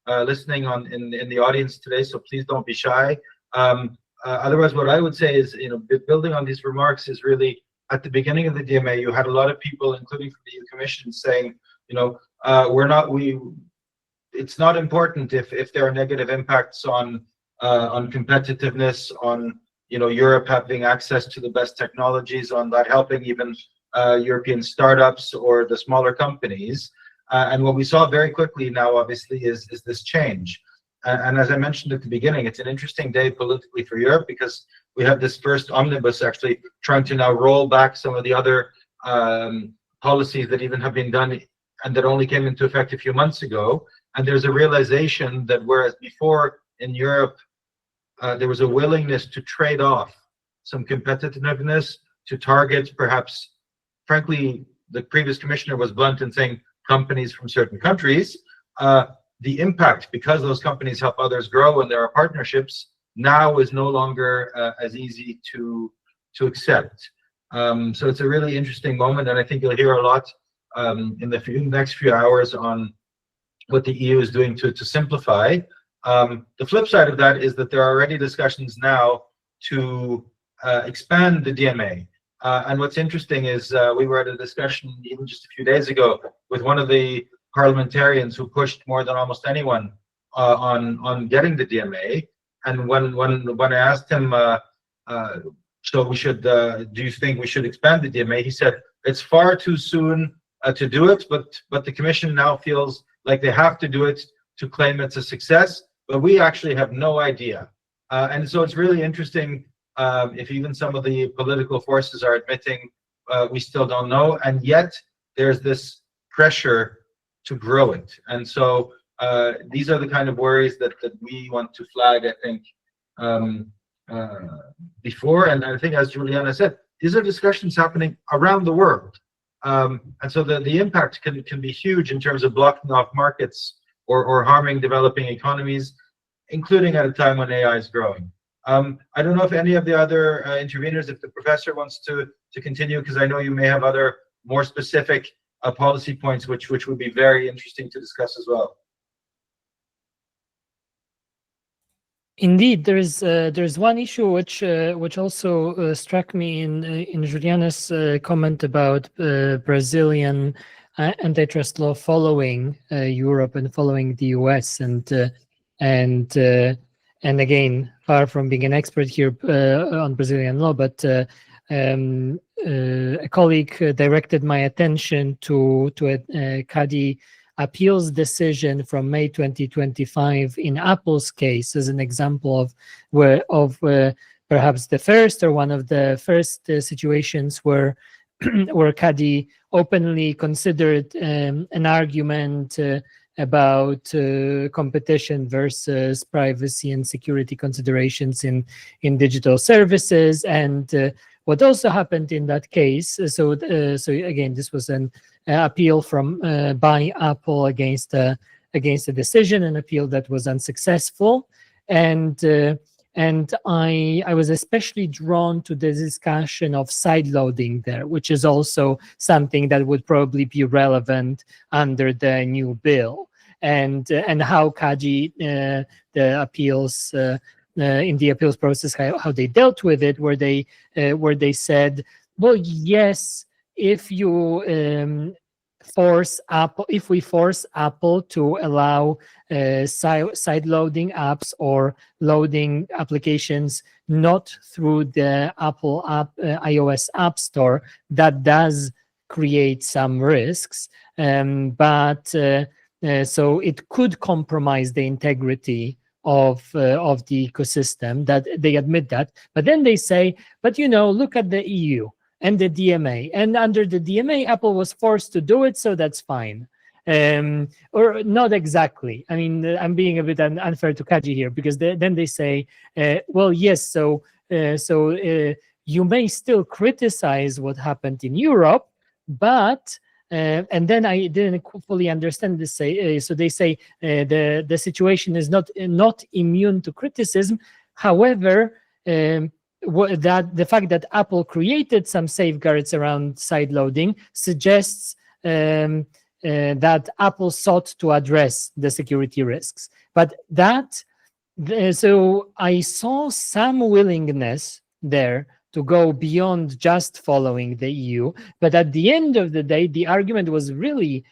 listening in the audience today, so please don't be shy. Otherwise, what I would say is, building on these remarks is really at the beginning of the DMA, you had a lot of people, including from the EU Commission, saying, it's not important if there are negative impacts on competitiveness, on Europe having access to the best technologies, on that helping even European startups or the smaller companies. And what we saw very quickly now, obviously, is this change. And as I mentioned at the beginning, it's an interesting day politically for Europe, because we have this first omnibus actually trying to now roll back some of the other policies that even have been done and that only came into effect a few months ago. And there's a realization that whereas before in Europe, there was a willingness to trade off some competitiveness to target, perhaps, frankly, the previous commissioner was blunt in saying companies from certain countries. The impact, because those companies help others grow and there are partnerships, now is no longer as easy to accept. So it's a really interesting moment, and I think you'll hear a lot in the next few hours on what the EU is doing to simplify. The flip side of that is that there are already discussions now to expand the DMA. And what's interesting is we were at a discussion even just a few days ago with one of the parliamentarians who pushed more than almost anyone on getting the DMA. And when I asked him, so we should, do you think we should expand the DMA? He said, it's far too soon to do it, but the Commission now feels like they have to do it to claim it's a success, but we actually have no idea. And so it's really interesting if even some of the political forces are admitting we still don't know, and yet there's this pressure to grow it. And so these are the kind of worries that we want to flag, I think, before. And I think, as Juliana said, these are discussions happening around the world. And so the impact can be huge in terms of blocking off markets or harming developing economies, including at a time when AI is growing. I don't know if any of the other interveners, if the professor wants to continue, because I know you may have other more specific policy points which would be very interesting to discuss as well. Indeed, there's one issue which also struck me in Juliana's comment about Brazilian antitrust law following Europe and following the US, and again, far from being an expert here on Brazilian law, but a colleague directed my attention to a CADE appeals decision from May 2025 in Apple's case as an example of perhaps the first or one of the first situations where CADE openly considered an argument about competition versus privacy and security considerations in digital services. And what also happened in that case, so again, this was an appeal from by Apple against a decision, an appeal that was unsuccessful, and I was especially drawn to the discussion of sideloading there, which is also something that would probably be relevant under the new bill, and how CADE, the appeals in the appeals process, how they dealt with it, where they said, well, yes, if you force Apple to allow side loading apps or loading applications not through the Apple app iOS App Store, that does create some risks, but so it could compromise the integrity of the ecosystem. That they admit that, but then they say, but look at the EU and the DMA, and under the DMA, Apple was forced to do it, so that's fine. Or not exactly. I mean, I'm being a bit unfair to CADE here, because then they say, well, yes, so you may still criticize what happened in Europe, but and then I didn't fully understand this. So they say the situation is not immune to criticism. However, that the fact that Apple created some safeguards around sideloading suggests that Apple sought to address the security risks. But so I saw some willingness there to go beyond just following the EU. But at the end of the day, the argument was really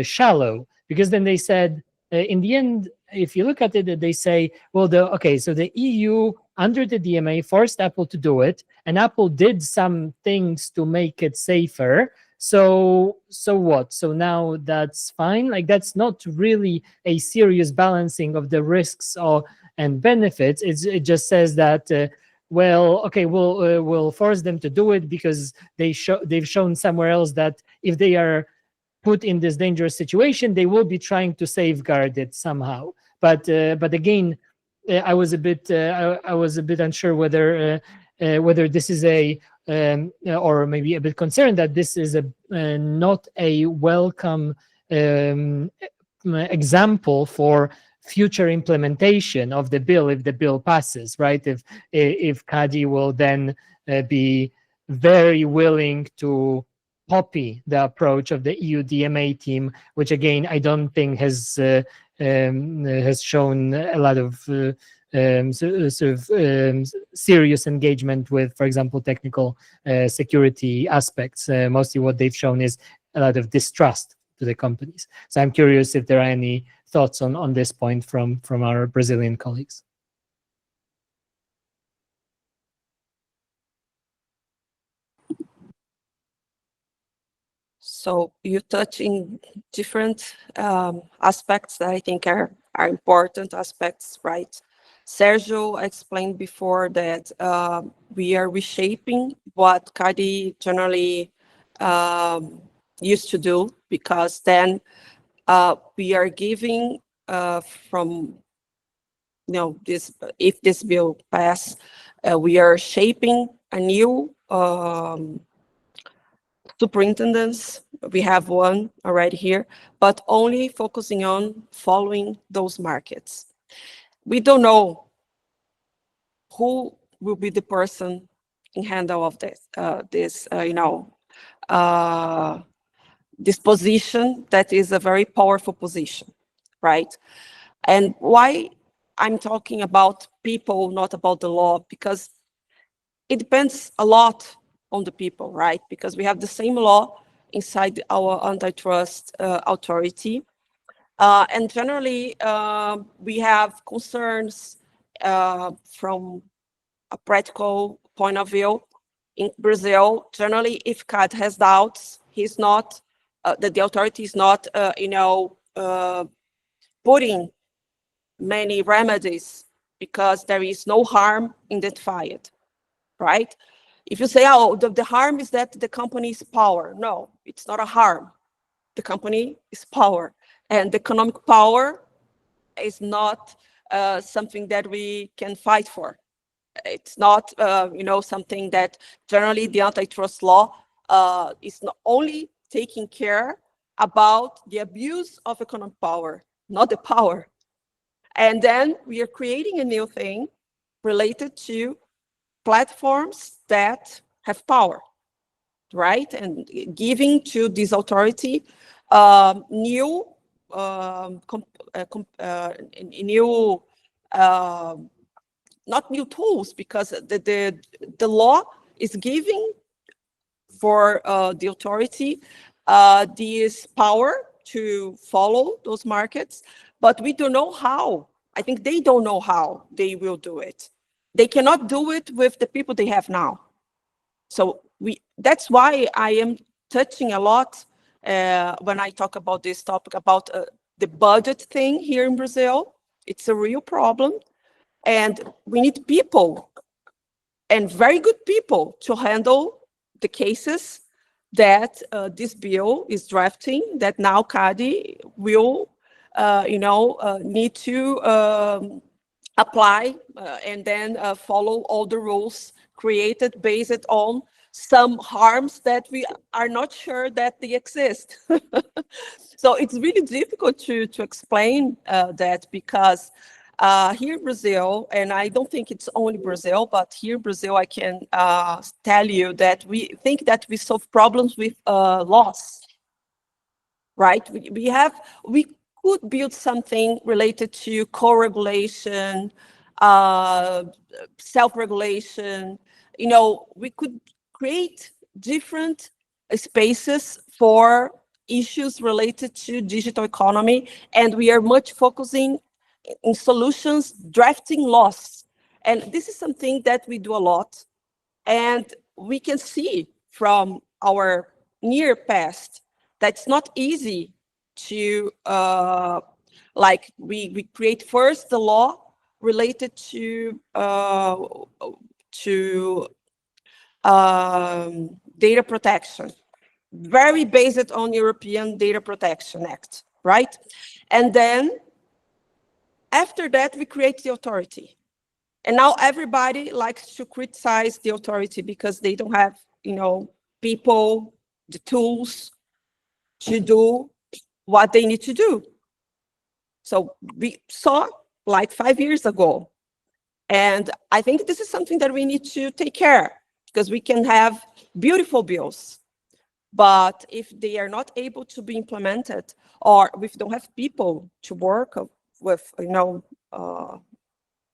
shallow, because then they said, in the end, if you look at it, they say, well, so the EU under the DMA forced Apple to do it, and Apple did some things to make it safer. So what? So now that's fine? Like, that's not really a serious balancing of the risks and benefits. It just says that, well, okay, we'll force them to do it because they've shown somewhere else that if they are put in this dangerous situation, they will be trying to safeguard it somehow. But again, I was a bit unsure whether this is or maybe a bit concerned that this is not a welcome example for future implementation of the bill if the bill passes, right? If CADI will then be very willing to copy the approach of the EU DMA team, which again I don't think has shown a lot of serious engagement with, for example, technical security aspects. Mostly what they've shown is a lot of distrust to the companies. So I'm curious if there are any thoughts on this point from our Brazilian colleagues. So you touch in different aspects that I think are important aspects, right? Sergio explained before that we are reshaping what CADI generally used to do, because then we are giving from, this, if this bill pass, we are shaping a new superintendents. We have one already here, but only focusing on following those markets. We don't know who will be the person in handle of this, this position that is a very powerful position, right? And why I'm talking about people, not about the law, because it depends a lot on the people, right? Because we have the same law inside our antitrust authority. And generally, we have concerns from a practical point of view. In Brazil, generally, if CAD has doubts, he's not, the authority is not, putting many remedies because there is no harm identified, right? If you say, oh, the harm is that the company is power. No, it's not a harm. The company is power. And economic power is not something that we can fight for. It's not, something that generally the antitrust law is not only taking care about the abuse of economic power, not the power. And then we are creating a new thing related to platforms that have power, right? And giving to this authority new not new tools, because the law is giving for the authority this power to follow those markets, but we don't know how. I think they don't know how they will do it. They cannot do it with the people they have now. So that's why I am touching a lot when I talk about this topic about the budget thing here in Brazil. It's a real problem. And we need people, and very good people, to handle the cases that this bill is drafting, that now CADI will, need to apply and then follow all the rules created based on some harms that we are not sure that they exist. So it's really difficult to explain that, because here in Brazil, and I don't think it's only Brazil, but here in Brazil, I can tell you that we think that we solve problems with laws, right? We could build something related to co-regulation, self-regulation, we could create different spaces for issues related to digital economy, and we are much focusing in solutions, drafting laws. And this is something that we do a lot, and we can see from our near past that it's not easy to, we create first the law related to data protection, very based on European Data Protection Act, right? And then after that, we create the authority. And now everybody likes to criticize the authority because they don't have, people, the tools to do what they need to do. So we saw like 5 years ago. And I think this is something that we need to take care, because we can have beautiful bills, but if they are not able to be implemented, or if we don't have people to work with,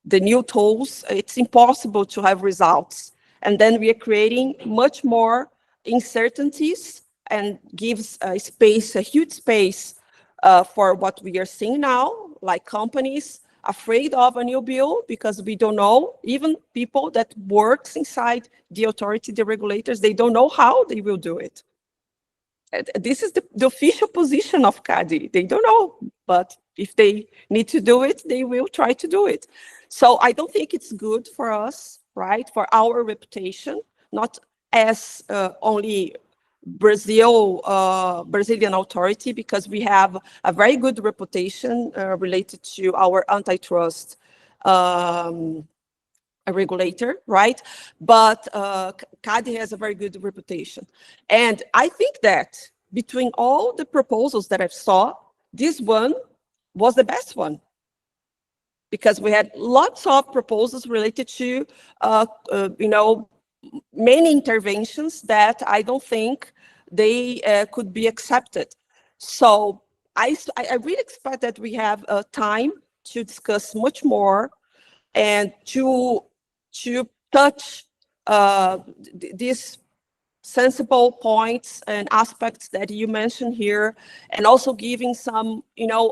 the new tools, it's impossible to have results. And then we are creating much more uncertainties and gives a huge space for what we are seeing now, like companies afraid of a new bill because we don't know, even people that works inside the authority, the regulators, they don't know how they will do it. This is the official position of CADE. They don't know, but if they need to do it, they will try to do it. So I don't think it's good for us, right, for our reputation, not as only Brazilian authority, because we have a very good reputation related to our antitrust regulator, right? But CADE has a very good reputation. And I think that between all the proposals that I saw, this one was the best one, because we had lots of proposals related to, many interventions that I don't think they could be accepted. So I really expect that we have time to discuss much more and to touch these sensible points and aspects that you mentioned here, and also giving some,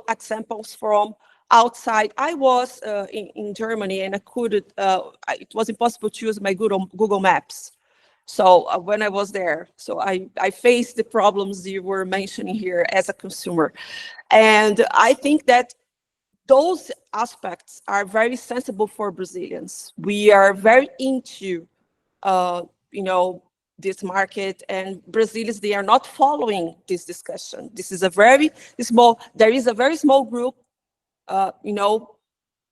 examples from outside. I was in Germany, and I couldn't, it was impossible to use my Google Maps. So when I was there, so I faced the problems you were mentioning here as a consumer. And I think that those aspects are very sensible for Brazilians. We are very into, this market, and Brazilians, they are not following this discussion. This is a very small, there is a very small group,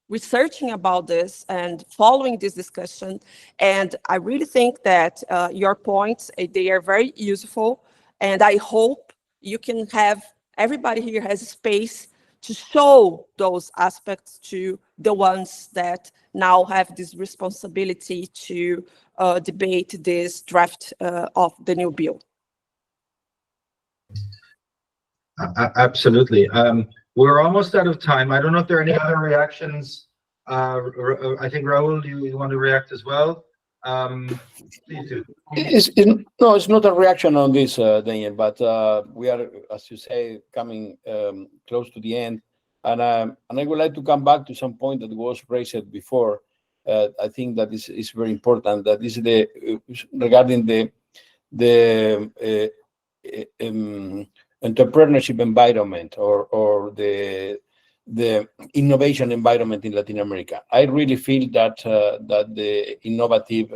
researching about this and following this discussion. And I really think that your points, they are very useful. And I hope you can have, everybody here has space to show those aspects to the ones that now have this responsibility to debate this draft of the new bill. Absolutely. We're almost out of time. I don't know if there are any other reactions. I think Raul, you want to react as well? Please do. No, it's not a reaction on this, Daniel, but we are, as you say, coming close to the end. And I would like to come back to some point that was raised before. I think that is very important. That is regarding the entrepreneurship environment or the innovation environment in Latin America. I really feel that the innovative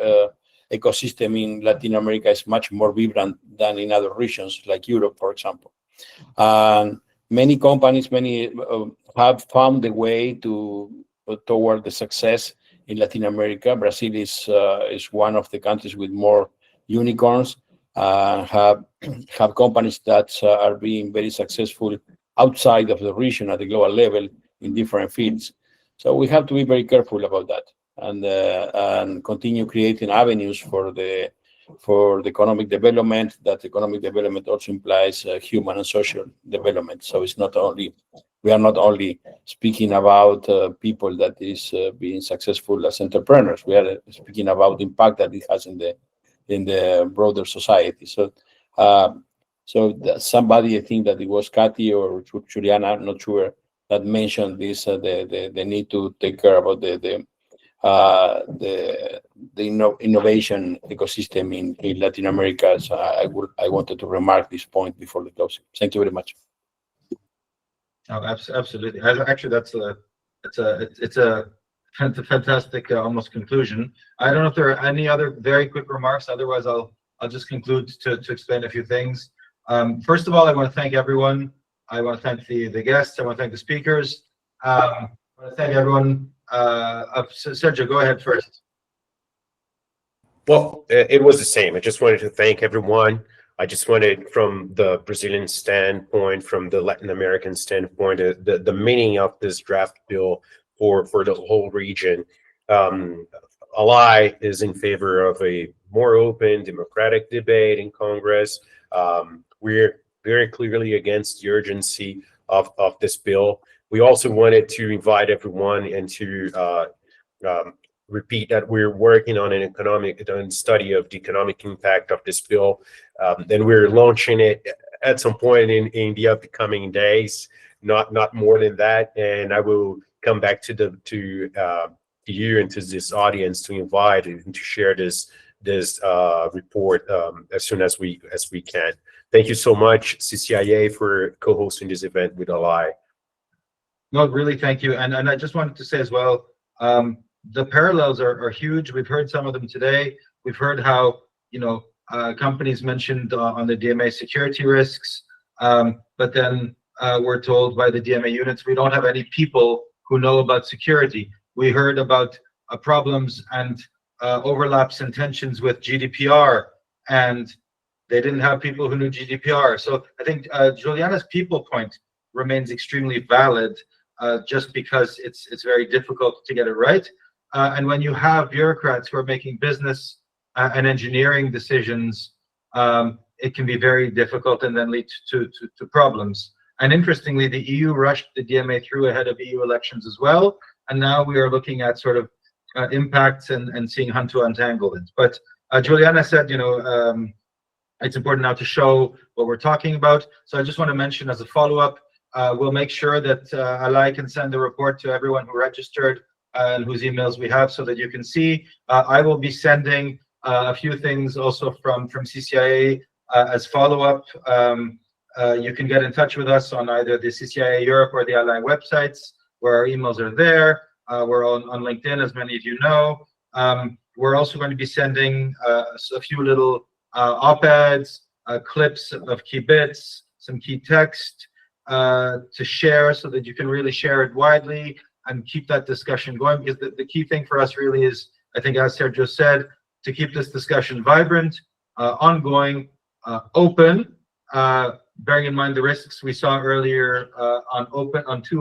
ecosystem in Latin America is much more vibrant than in other regions like Europe, for example. And many companies, have found a way toward the success in Latin America. Brazil is one of the countries with more unicorns. Have companies that are being very successful outside of the region at the global level in different fields. So we have to be very careful about that and continue creating avenues for the economic development. That economic development also implies human and social development. So it's not only we are not only speaking about people that is being successful as entrepreneurs. We are speaking about the impact that it has in the broader society. So, somebody, I think that it was Kathy or Juliana, I'm not sure, that mentioned this, the need to take care about the innovation ecosystem in Latin America. So I wanted to remark this point before the closing. Thank you very much. Oh, absolutely. Actually, it's a fantastic almost conclusion. I don't know if there are any other very quick remarks. Otherwise, I'll just conclude to explain a few things. First of all, I want to thank everyone. I want to thank the guests. I want to thank the speakers. I want to thank everyone. Sergio, go ahead first. Well, it was the same. I just wanted to thank everyone. I just wanted, from the Brazilian standpoint, from the Latin American standpoint, the meaning of this draft bill for the whole region. ALAI is in favor of a more open, democratic debate in Congress. We're very clearly against the urgency of this bill. We also wanted to invite everyone and to repeat that we're working on a study of the economic impact of this bill. Then we're launching it at some point in the upcoming days, not more than that. And I will come back to you and to this audience to invite and to share this report as soon as we can. Thank you so much, CCIA, for co-hosting this event with ALAI. No, really, thank you. And I just wanted to say as well, the parallels are huge. We've heard some of them today. We've heard how, companies mentioned on the DMA security risks, but then we're told by the DMA units, we don't have any people who know about security. We heard about problems and overlaps and tensions with GDPR, and they didn't have people who knew GDPR. So I think Juliana's people point remains extremely valid, just because it's very difficult to get it right. And when you have bureaucrats who are making business and engineering decisions, it can be very difficult and then lead to problems. And interestingly, the EU rushed the DMA through ahead of EU elections as well. And now we are looking at sort of impacts and seeing how to untangle it. But Juliana said, it's important now to show what we're talking about. So I just want to mention as a follow-up, we'll make sure that ALAI can send the report to everyone who registered and whose emails we have so that you can see. I will be sending a few things also from CCIA as follow-up. You can get in touch with us on either the CCIA Europe or the ALAI websites, where our emails are there. We're on LinkedIn, as many of you know. We're also going to be sending a few little op-eds, clips of key bits, some key text to share so that you can really share it widely and keep that discussion going, because the key thing for us really is, I think, as Sergio said, to keep this discussion vibrant, ongoing, open, bearing in mind the risks we saw earlier on two